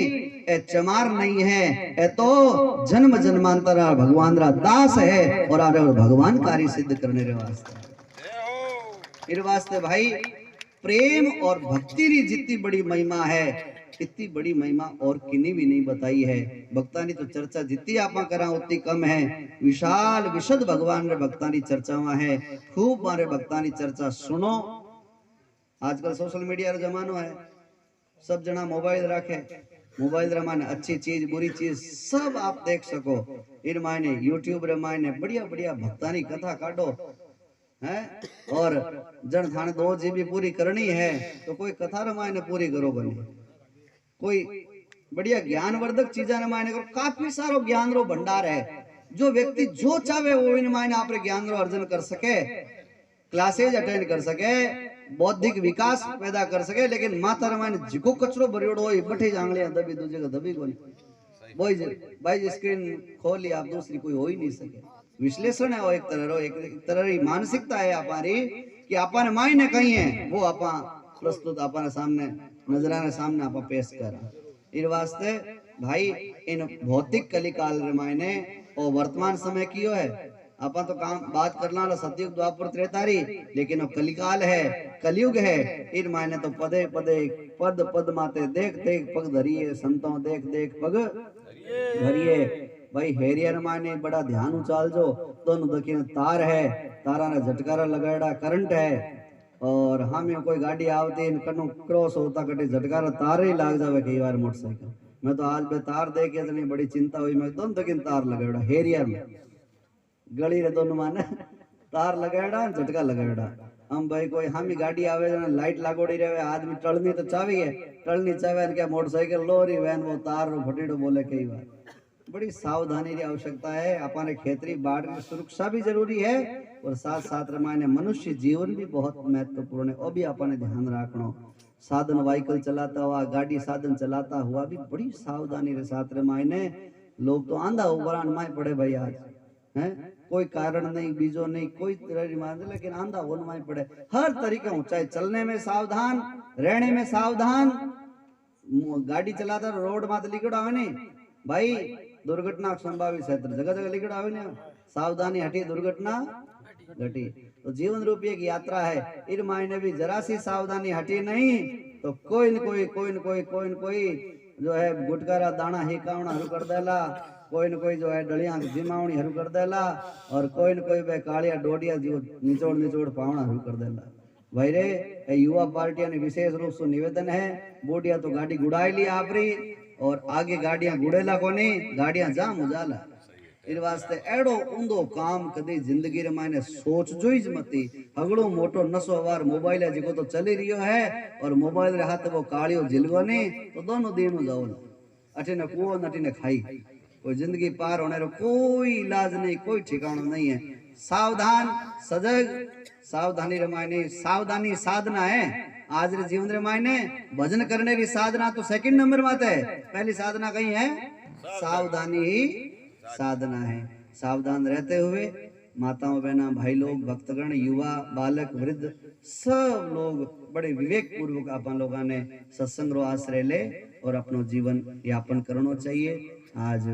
ए चमार नहीं है, ए तो जन्म जन्मांतर भगवान रा दास है और आरे भगवान कार्य सिद्ध करने रे वास्ते। इस वास्ते भाई प्रेम और भक्ति री जितनी बड़ी महिमा है इतनी बड़ी महिमा और किन्हीं भी नहीं बताई है। भक्तानी तो चर्चा जितनी आपा करा उतनी कम है। विशाल विशद भगवान रे भक्तानी चर्चा है, खूब मारे भक्तानी चर्चा सुनो। आजकल सोशल मीडिया रो जमानो है, सब जना मोबाइल रखे मोबाइल रे माने अच्छी चीज बुरी चीज सब आप देख सको। इन मायने यूट्यूब रे मायने बढ़िया बढ़िया भक्तानी कथा काटो है। और जन थाने 2 जीबी पूरी करनी है तो कोई कथा रे मायने पूरी करो बने, कोई बढ़िया ज्ञानवर्धक चीजा ने मायने करो। काफी सारो ज्ञान रो भंडार है। जो व्यक्ति जो चाहे वो इन मायने आपरे ज्ञान रो अर्जन कर सके, क्लासेज अटेंड कर सके, बौद्धिक विकास पैदा कर सके। लेकिन माता रे मायने जिको कचरो भरियोड़ो होय बठी जांगलियां दबी दूजे का दबी कोनी। भाई स्क्रीन खोली आप दूसरी कोई हो ही नहीं सके। विश्लेषण है वो एक तरह रो, एक तरह की मानसिकता है हमारी कि अपन मायने कहीं है वो आपा प्रस्तुत अपन सामने नजराने सामने आपा पेश करा। इन वास्ते भाई इन भौतिक कलिकाल रे मायने और वर्तमान समय कियो है अपन तो काम बात करना सतयुग द्वापर त्रेतारी, लेकिन वो कलिकाल है, कलयुग है। इन मायने तो पदे पदे पद पद माते देख देख पग धरिए, संतों देख देख पग धरिए। भाई हेरियर माने बड़ा ध्यान उचाल जो दोनों दक्षिण तार है, तारा ने झटकारा लगाड़ा करंट है। और हमें कोई गाड़ी आवती कनु क्रॉस होता कटे झटकारा तार ही लाग जावे कई बार मोटरसाइकिल। मैं तो आज बे तार देखे इतनी बड़ी चिंता हुई, मैं दोनों दक्षिण तार लगाड़ा हेरियर में गली रे दोनों माने तार लगाड़ा झटका लगाड़ा। हम भाई कोई हम गाड़ी आवे लाइट लागोड़ी रहे आदमी टलनी तो चावी है, टलनी चावे क्या मोटरसाइकिल लोरी वैन वो तार रो फटीडो बोले कई बार। बड़ी सावधानी की आवश्यकता है। अपने खेतरी बाढ़ की सुरक्षा भी जरूरी है और साथ साथ रमायने मनुष्य जीवन भी बहुत महत्वपूर्ण है, वो भी अपने ध्यान रखना। साधन व्हीकल चलाता हुआ, गाड़ी साधन चलाता हुआ भी बड़ी सावधानी के साथ रमायने। लोग तो आंधा उबरान माय पड़े भाई आज है, कोई कारण नहीं बीजो नहीं कोई तरह की मान, लेकिन आंधा होने माय पड़े हर तरीके हो। चाहे चलने में सावधान, रहने में सावधान, गाड़ी चलाता रोड मात लिखड़ा आवे नहीं भाई दुर्घटना संभावित क्षेत्र जगह जगह लिखड़ा आवे ना, सावधानी हटी दुर्घटना घटी। तो जीवन रूपी एक यात्रा है, इन मायने भी जरा सी सावधानी हटी नहीं तो कोई न कोई जो है गुटकारा दाना हिकावना शुरू कर देला, कोई न कोई जो है डलियां जिमावनी शुरू कर देला, और कोई न कोई बे कालिया डोडिया जो निचोड़ पावना शुरू कर देला। भाई रे युवा पार्टियां ने विशेष रूप से निवेदन है, बोडिया तो गाड़ी गुड़ाई ली आपरी और आगे गाड़ियां गुड़ेला कोनी, गाड़ियां जाम उजाला। इन वास्ते एड़ो ऊंदो काम कदी जिंदगी रे मायने सोच जो ही मती। हगड़ो मोटो नसो वार मोबाइल है जिको तो चली रियो है और मोबाइल रे हाथ वो कालियो जिलगो नहीं तो दोनों दिन जाओ अटे न कुओ नटी न खाई। कोई जिंदगी पार होने रो कोई इलाज नहीं, कोई ठिकाना नहीं है। सावधान सजग, सावधानी रे मायने सावधानी साधना है। आज रे जीवन रे मायने भजन करने की साधना तो सेकंड नंबर में है, पहली साधना कहीं है सावधानी ही साधना है। सावधान रहते हुए माताओं बहना भाई लोग भक्तगण युवा बालक वृद्ध सब लोग बड़े विवेक पूर्वक अपन लोगों ने सत्संग रो आश्रय ले और अपनो जीवन यापन करना चाहिए। आज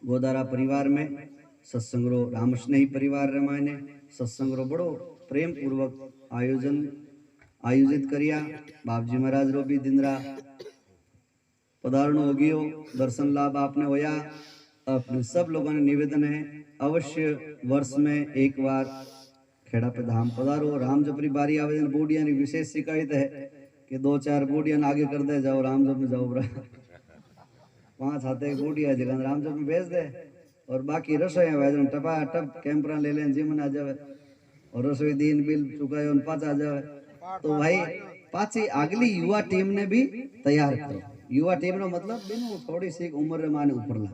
गोदारा परिवार में सत्संग रो राम स्नेही परिवार रे मायने सत्संग रो बड़ो प्रेम पूर्वक आयोजित करिया। बापजी महाराज रो भी दिनरा पधारणो हो गयो, दर्शन लाभ आपने होया। अपने सब लोगों ने निवेदन है अवश्य वर्ष में एक बार खेड़ा पे धाम पधारो। राम जपरी बारी आवेदन बूढ़िया की विशेष शिकायत है कि 2-4 बूढ़िया आगे कर दे जाओ राम जप में जाओ 5 हाथे बूढ़िया जगह राम जप में भेज दे और बाकी रसोई वैदन टपा टप कैंपरा ले लें जिमन आ जावे और रसोई दिन बिल चुकाए उन पाच आ जावे। तो भाई पाची अगली युवा टीम ने भी तैयार करो। युवा टीम नो मतलब बिनु थोड़ी सी उम्र रे माने ऊपरला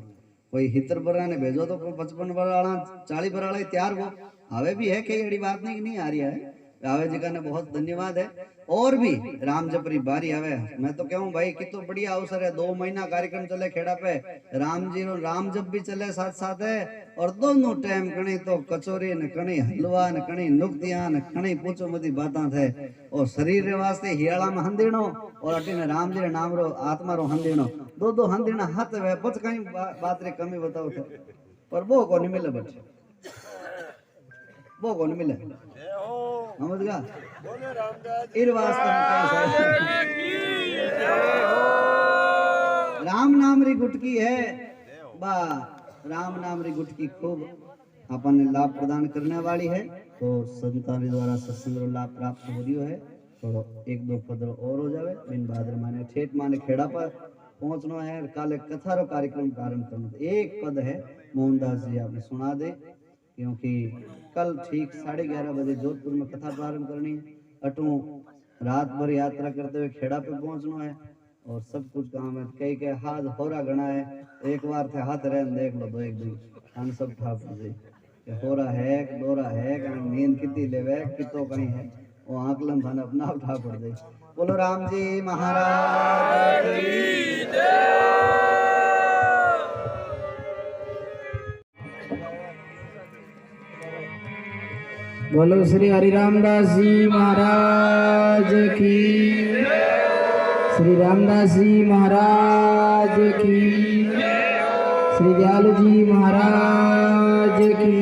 कोई 70 बरा ने भेजो तो 55 बरा 40 बरा तैयार वो हवे भी है, कई बड़ी बात नहीं आ रही है। आवे जी का ने बहुत धन्यवाद है। और भी राम जपरी बारी आवे, मैं तो कहूँ भाई कि तो बढ़िया अवसर है। 2 महीना कार्यक्रम चले खेड़ा पे, राम जी रो राम जप भी चले साथ साथ है और दोनों टाइम कणी तो कचोरी न कणी हलवा न कणी नुक्तियां न कणी पूछो मती बातां थे और शरीर रे वास्ते हियाला में हंदीणो और अटीने राम जी रे नाम रो आत्मा रो हंदीणो दो हंदीणा हाथ वे पच कहीं बात रे कमी बताओ थे पर वो को नहीं मिले बट वो को नहीं मिले समझ गया इन वास्ते राम नाम री गुटकी है बा राम नाम री गुटकी खूब अपन ने लाभ प्रदान करने वाली है। तो संतान द्वारा सत्संग रो लाभ प्राप्त हो रही है। थोड़ो 1-2 पद और हो जावे बिन भाद्र माने ठेठ माने खेड़ा पर पहुंचना है। काले कथा रो कार्यक्रम प्रारंभ करना। एक पद है मोहनदास जी आपने सुना दे, क्योंकि कल ठीक 11:30 बजे जोधपुर में कथा प्रारंभ करनी है। अटू रात भर यात्रा करते हुए खेड़ा पे पहुंचना है और सब कुछ काम है। कई के हाथ होरा गणा है, एक बार थे हाथ रहन देख लो, दो एक दिन हम सब ठाप दे होरा है दोरा है, नींद कितनी लेवे कितो कहीं है वो आंकलन थाने अपना उठा पड़ जाए। बोलो राम जी महाराज की जय। बोलो श्री हरि रामदास जी महाराज की, श्री रामदास जी महाराज की, श्री दयालु जी महाराज की।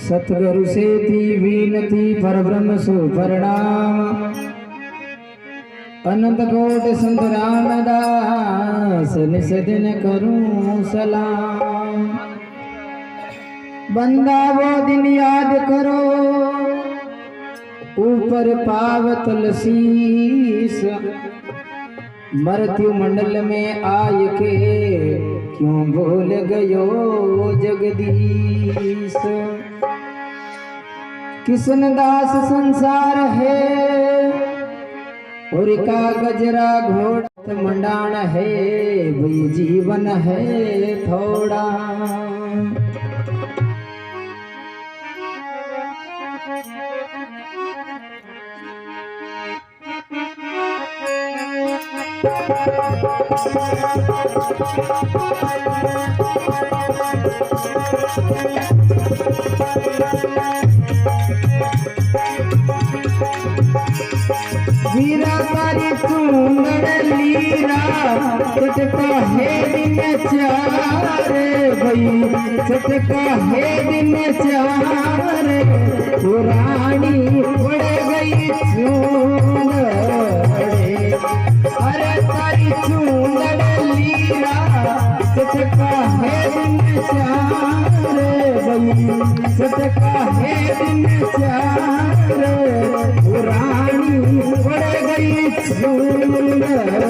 सतगुरु से थी विनती पर ब्रह्म सु प्रणाम, अनंत कोट संत रामदास निस दिन करूं सलाम। बंदा वो दिन याद करो ऊपर पावतल शीस, मृत्यु मंडल में आय के क्यों भूल गयो जगदीश। किसन दास संसार है और कागजरा घोट मंडाण है, वही जीवन है थोड़ा। वीरा तारी चूंगड़ लीरा चटका है दिन चारे, भई चटका है दिन चारे। पुरानी उड़ गई चूंगड़े, अरे तारी चूंगड़ लीरा चटका है दिन चारे, भई चटका है दिन चारे। पुरानी उड़ गई चूंगड़।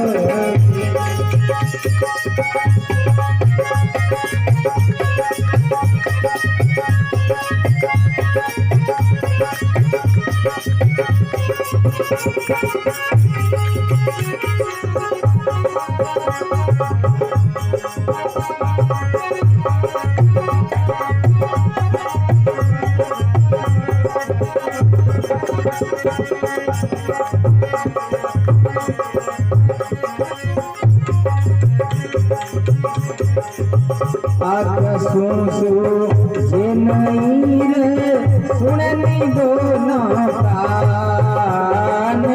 सुननी दोनों कान,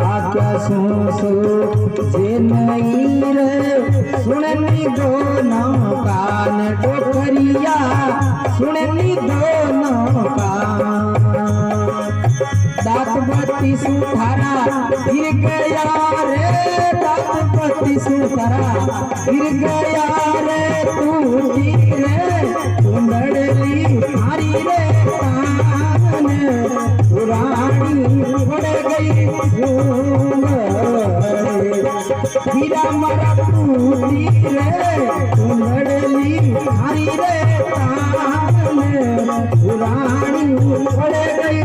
आज्ञा सुसु जेनईर सुननी दोनों कान। डोकरिया सुननी दोनों कान, दांत बत्ती सुधारा गिर गया रे, दांत बत्ती सुधारा गिर गया रे। टूटी रे कुंडली हारी रे कान, पुरानी उड़ गई हीरा मरा टूटी रे कुंडली हारी रे कान, पुरानी उड़ गई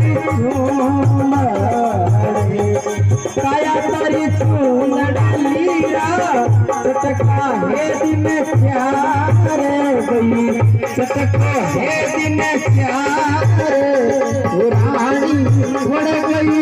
काया तारी चूंगड़ीरा चटका है दिन प्यारे, गई चटका है दिन प्यारे। पुरानी उड़ गई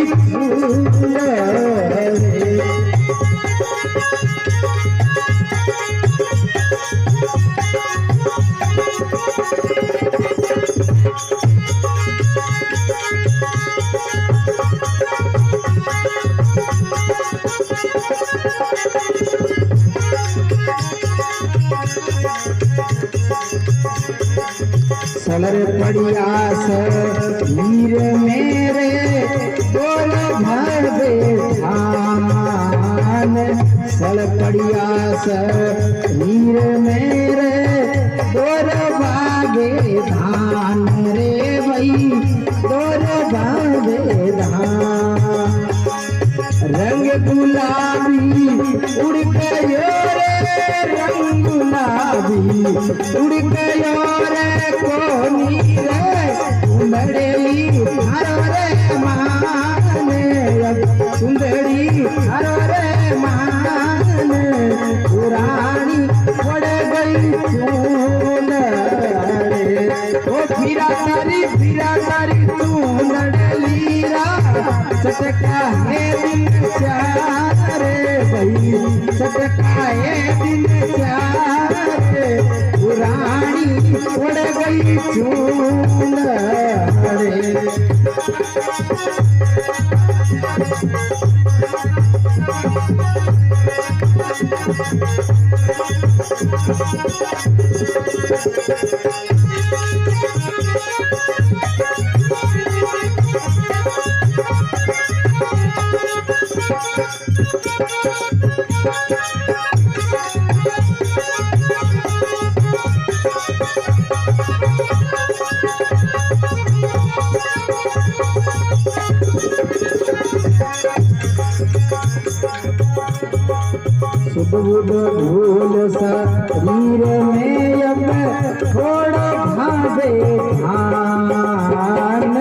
सलर पड़िया वीर मेरे बोल भवे ठान। सल पड़िया वीर मेरे बोल भागे धान रे, भई बोल भागे धान। रंग गुलाबी उड़ गयो रे रंग गुलाबी उड़ गयो रे कोनी रे सुंदरी हरो रे माने सुंदरी हरो रे माने पुरानी पड़ गई चून रे ओ फिरा तारी तू नडलीरा सटका है दिन चारे भाई सटका है दिन चारे पुरानी पड़ गई चून रे सुध बुध भूल शरीर में अब थोड़ा भावे ध्यान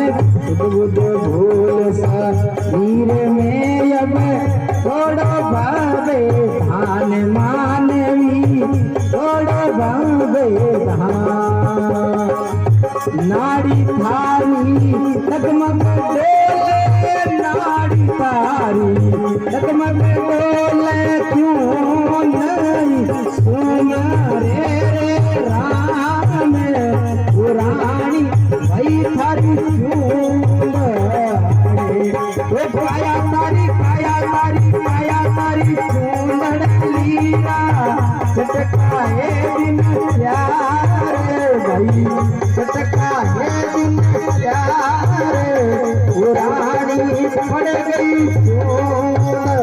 सुध बुध भूल शरीर में अब थोड़ा भावे ध्यान मानवी थोड़ा भावे ध्यान नाड़ी थारी लगमग डोले नाड़ी थारी लगमग डोले क्यों नहीं सोना रे राम पुरानी भाई थारी क्यों वो काया तारी चूंदड़ लीला चटका है दिन प्यारे भाई चटका है दिन प्यारे पुरानी पड़ गई चूंदड़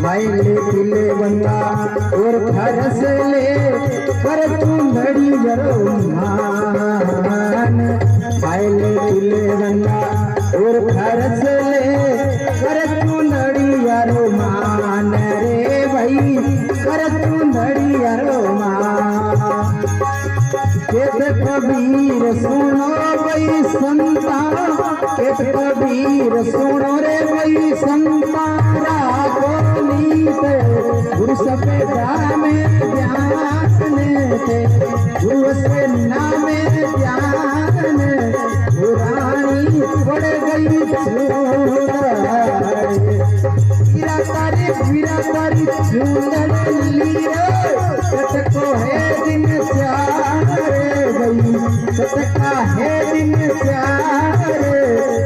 माइले पिले बंगा और खरस ले कर तू लड़ी जरो मान माइले पिले बंगा और खरस ले कर तू लड़ी जरो मान रे भाई कर तू लड़ी जरो मान केत कबीर सुनो भाई संता केत कबीर सुनो रे भाई संता गुरु सफेदा में ध्यान थे गुरु से नाम ध्यान पुरानी पड़ गई वीरा तारी चूंदड़ लीरा सटको है दिन चारे गई सटका है दिन चारे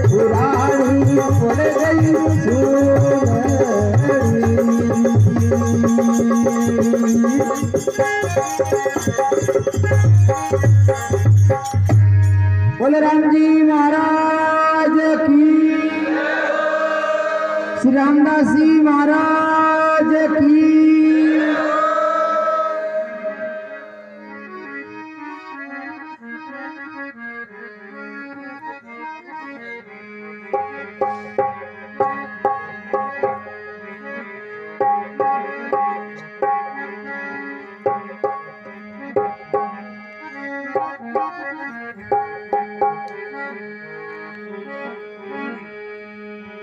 पुरानी पड़ गई बोले राम जी महाराज की श्री रामदास जी महाराज की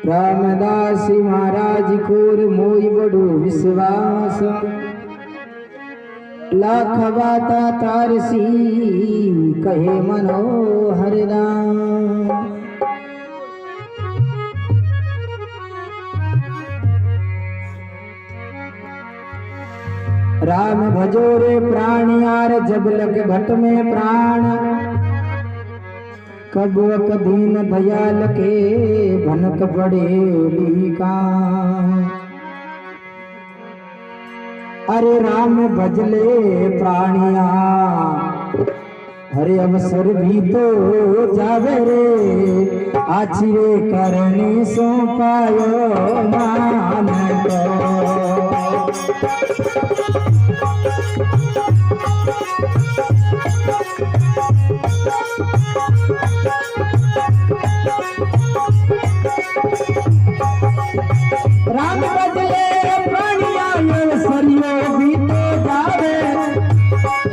रामदास महाराज कोर मोई बड़ो विश्वास लाख बाता तारसी कहे मनोहर राम राम भजो रे प्राणियार जब लग भट में प्राण कबुअक दीन दयाल के भनक बड़ेली का। अरे राम भजले प्राणिया हरे अवसर भी तो जावे रे आछिरे करने सो पायो मान को। राम बदले प्राणिया अवसरियो भी तो जावे।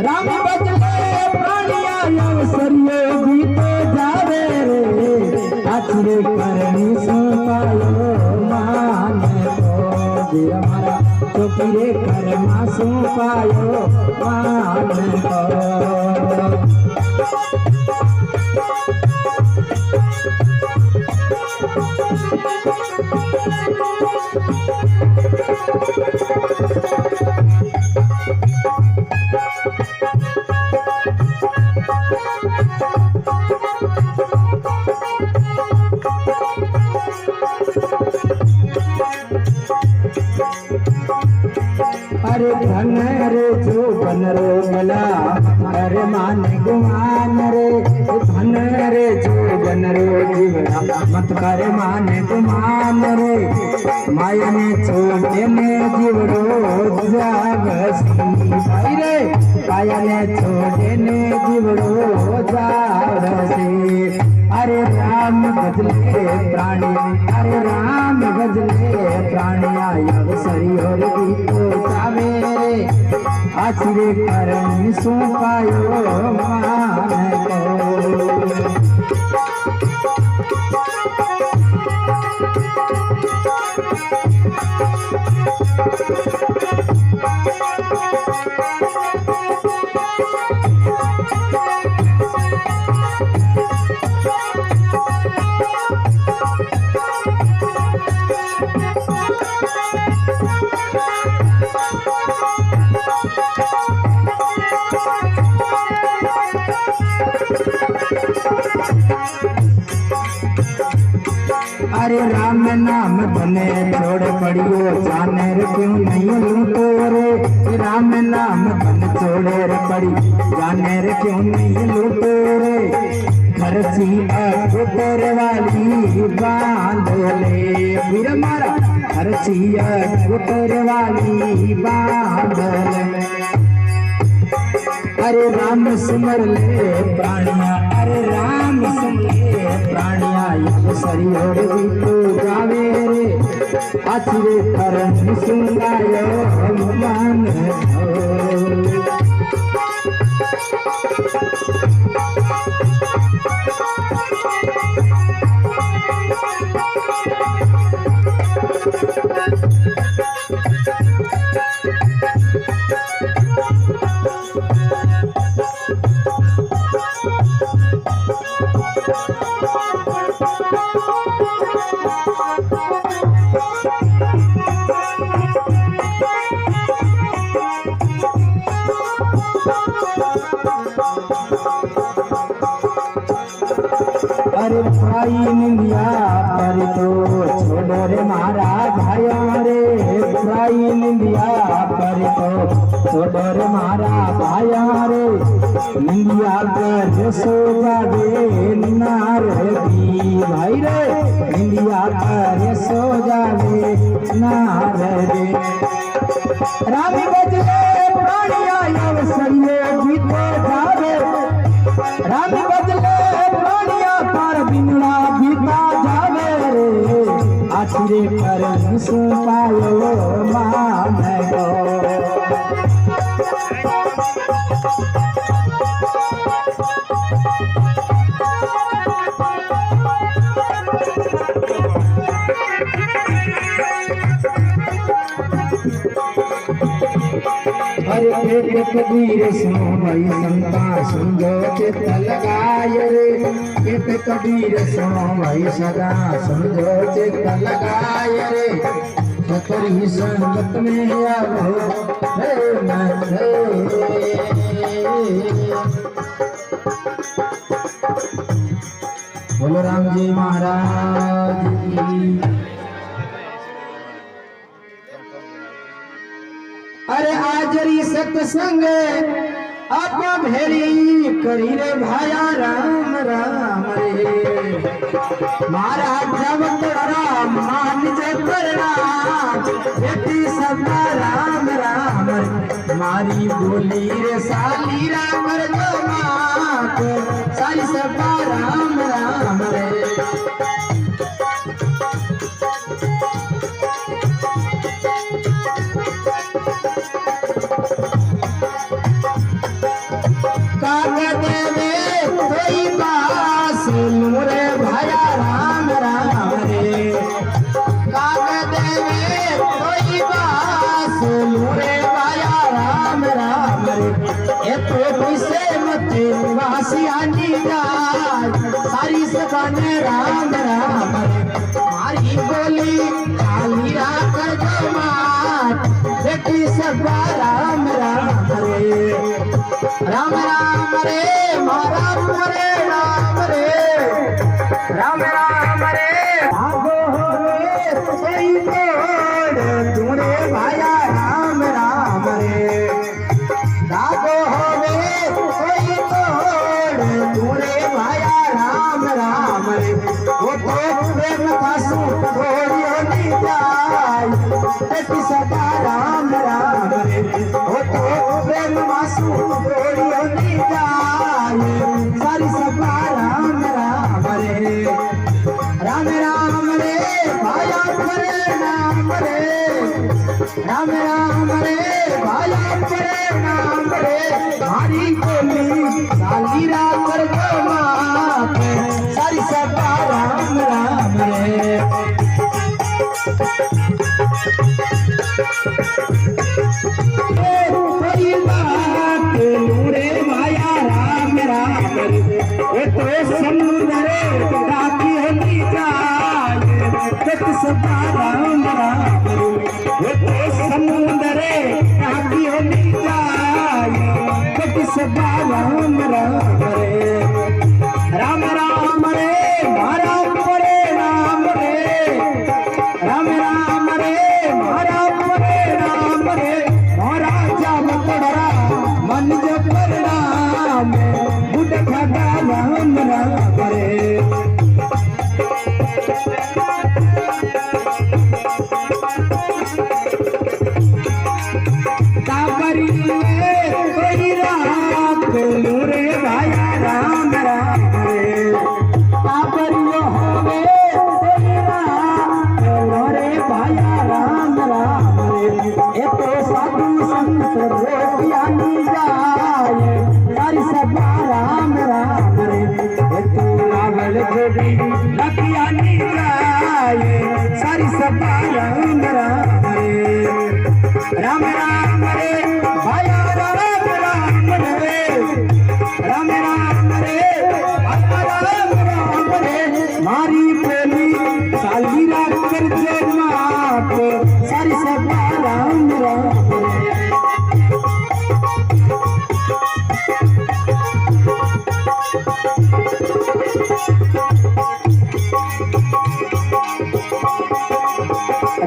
राम बदले प्राणिया अवसरियो भी तो जावे रे आछिरे करनी सो पायो मान को। जे हमारा चौकीरे कर्मा सो पायो मान को। अरे धन रे जो बन रो गला अरे मान गुमान रे। धन रे जो बन रो जीवना मत करे मान गुमान रे। माया ने छोटे ने जीवड़ो जागसी भाई रे। माया ने छोटे ने जीवड़ो जागसी। अरे राम भजले प्राणी अरे राम भजले प्राणिया अवसरी और गीतो जावे रे आछिरे करनी सो पायो मान को। अरे राम नाम धने छोड़ पड़ियो जाने रे क्यों नहीं लूटो रे। राम नाम धन छोड़े रे पड़ी जाने रे क्यों नहीं लूटो रे। खर्ची अकुतर वाली बांध ले वीर मारा खर्ची अकुतर वाली बांध ले। अरे राम सिमर ले प्राणिया अरे राम सिमर ले प्राणिया अवसरी और भी तो जावे रे आछिरे करनी सुनायो मान को। अरे भाई निंदिया पर तो छोड़ो रे मारा भाया रे। भाई निंदिया पर तो छोड़ो रे मारा भाया रे। निंदिया पर सो जावे नार दी भाई रे। निंदिया पर सो जावे नार रे। राम बजले प्राणिया अवसरियो गीतो जावे। राम बजले प्राणिया पर बिना गीता जावे रे आछिरे करनी सो पायो मान को। अरे एक कबीर सुनो भाई संता सुनो चित लगाय रे। एक कबीर सुनो भाई सदा समझो चित लगाय रे। सतरी संगत में आवो हे मन रे। बोलो राम जी महाराज की। अरे आजरी सत्संग आप भेरी करी रे भाया राम राम रे मारा जब राम मान जब राम बेटी सदा राम राम रे मारी बोली रे साली राम रे मात सारी सदा राम राम रे नूरे भाया राम राम रे काग देवे कोई बास नूरे भाया राम राम रे ये तो किसे मते वासी आनी जाय सारी सकाने राम राम रे मारी बोली काली राकर जमात बेटी सबा राम राम रे राम राम रे मारा रे राम रे राम राम रे भागो रे सही तोड़ तूने भाया राम राम रे भागो रे सही तोड़ तूने भाया राम राम रे वो तो प्रेम पासू थोड़ी होनी जाय बेटी सदा राम राम रे वो तो प्रेम पासू थोड़ी होनी जाय सारी सदा राम राम रे राम राम रे भाया परे नाम रे राम राम रे भाया परे नाम रे मारी बोली साली राम कर मात सारी सदा राम राम रे कोई बात नूरे भाया राम राम रे तो समुद्र राखी होनी जाए तक सदा राम राम रे तो समुद्र राखी होनी जाए तक सदा राम राम रे राम राम रे मारा परे राम रे राम राम रे मारा परे राम रे मारा जब पड़ा मन जब परिणाम बुढ़ खड़ा राम राम रे तापरी कोई रात नूरे भाया राम राम रे तापरी होवे कोई रात नूरे भाया राम राम रे ये तो साधु संत रोटियां नी जाए सारी सभा राम राम रे ये तो नावल गोदी लकियां नी जाए सारी सभा राम राम रे राम राम रे भाया राम राम रे राम राम रे भाया राम राम रे मारी बोली साली रात कर मात सारी सभा राम राम रे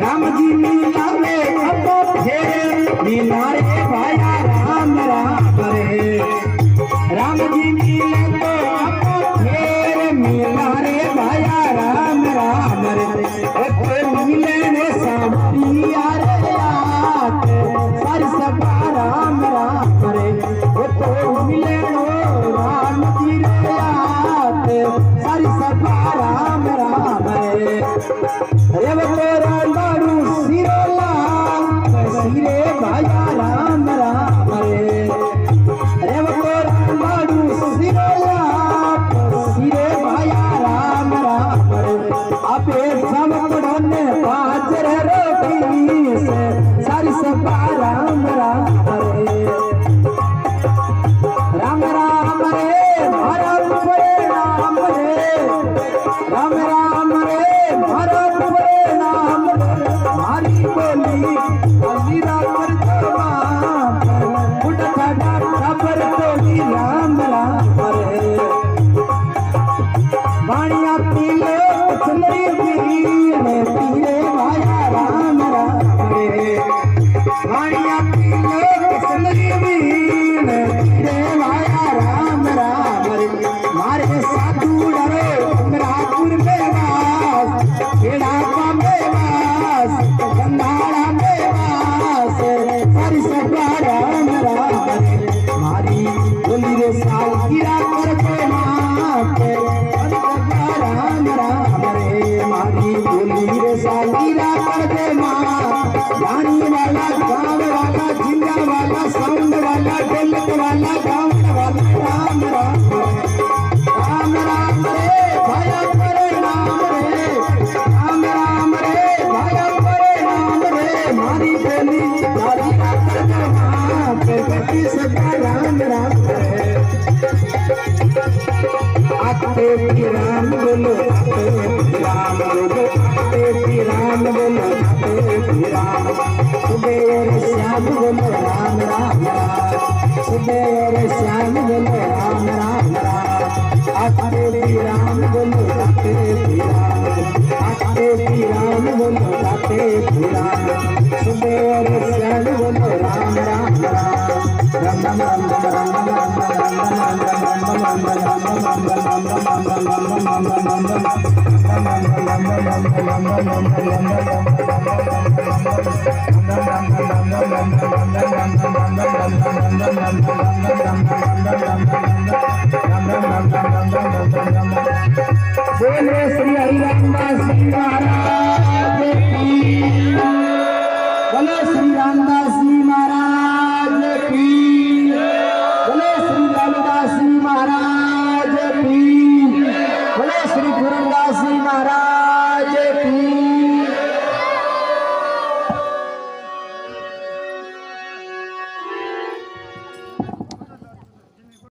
राम जी लीला में अब फेरे लीला रे भाया राम राम रे राम जी लीला तो अब फेरे लीला रे भाया राम राम रे मिले ने सामरिया रे आत सारी सभा राम राम रे वो तो मिले राम जी रे आत सारी सभा राम राम रे रे वो तो राम सिरोला सिरे भाया राम राम रे रे वो तो राम सिरोला सिरे भाया राम राम रे आपे सब पढ़ने पाँच रोटी से सारी सभा राम राम रे राम राम रे मारा परे राम रे राम राम रे मारा परे नाम रे मारी बोली अली राम मारी सपा राम राम रे मारी बोली रे सालगिरह करके माते सपा राम राम रे मारी बोली रे सालगिरह करके मां रानी वाला गाँव वाला जिंदा वाला साउंड वाला ढोलक वाला गाँव वाला राम राम राम राम रे भाया करे नाम रे राम राम रे भाया करे नाम रे मारी बोली सारी रात मां पे सदा राम राम रे आते की राम बोलो आते राम बोलो आते राम बोलो आते राम सुबह और शाम बोलो राम राम राम सुबह और शाम बोलो राम राम राम आते राम बोलो आते राम आते राम बोलो आते राम सुबह और शाम बोलो राम राम राम राम राम राम राम बोले श्री हरिरामदास जी महाराज की बोले श्री रामदास जी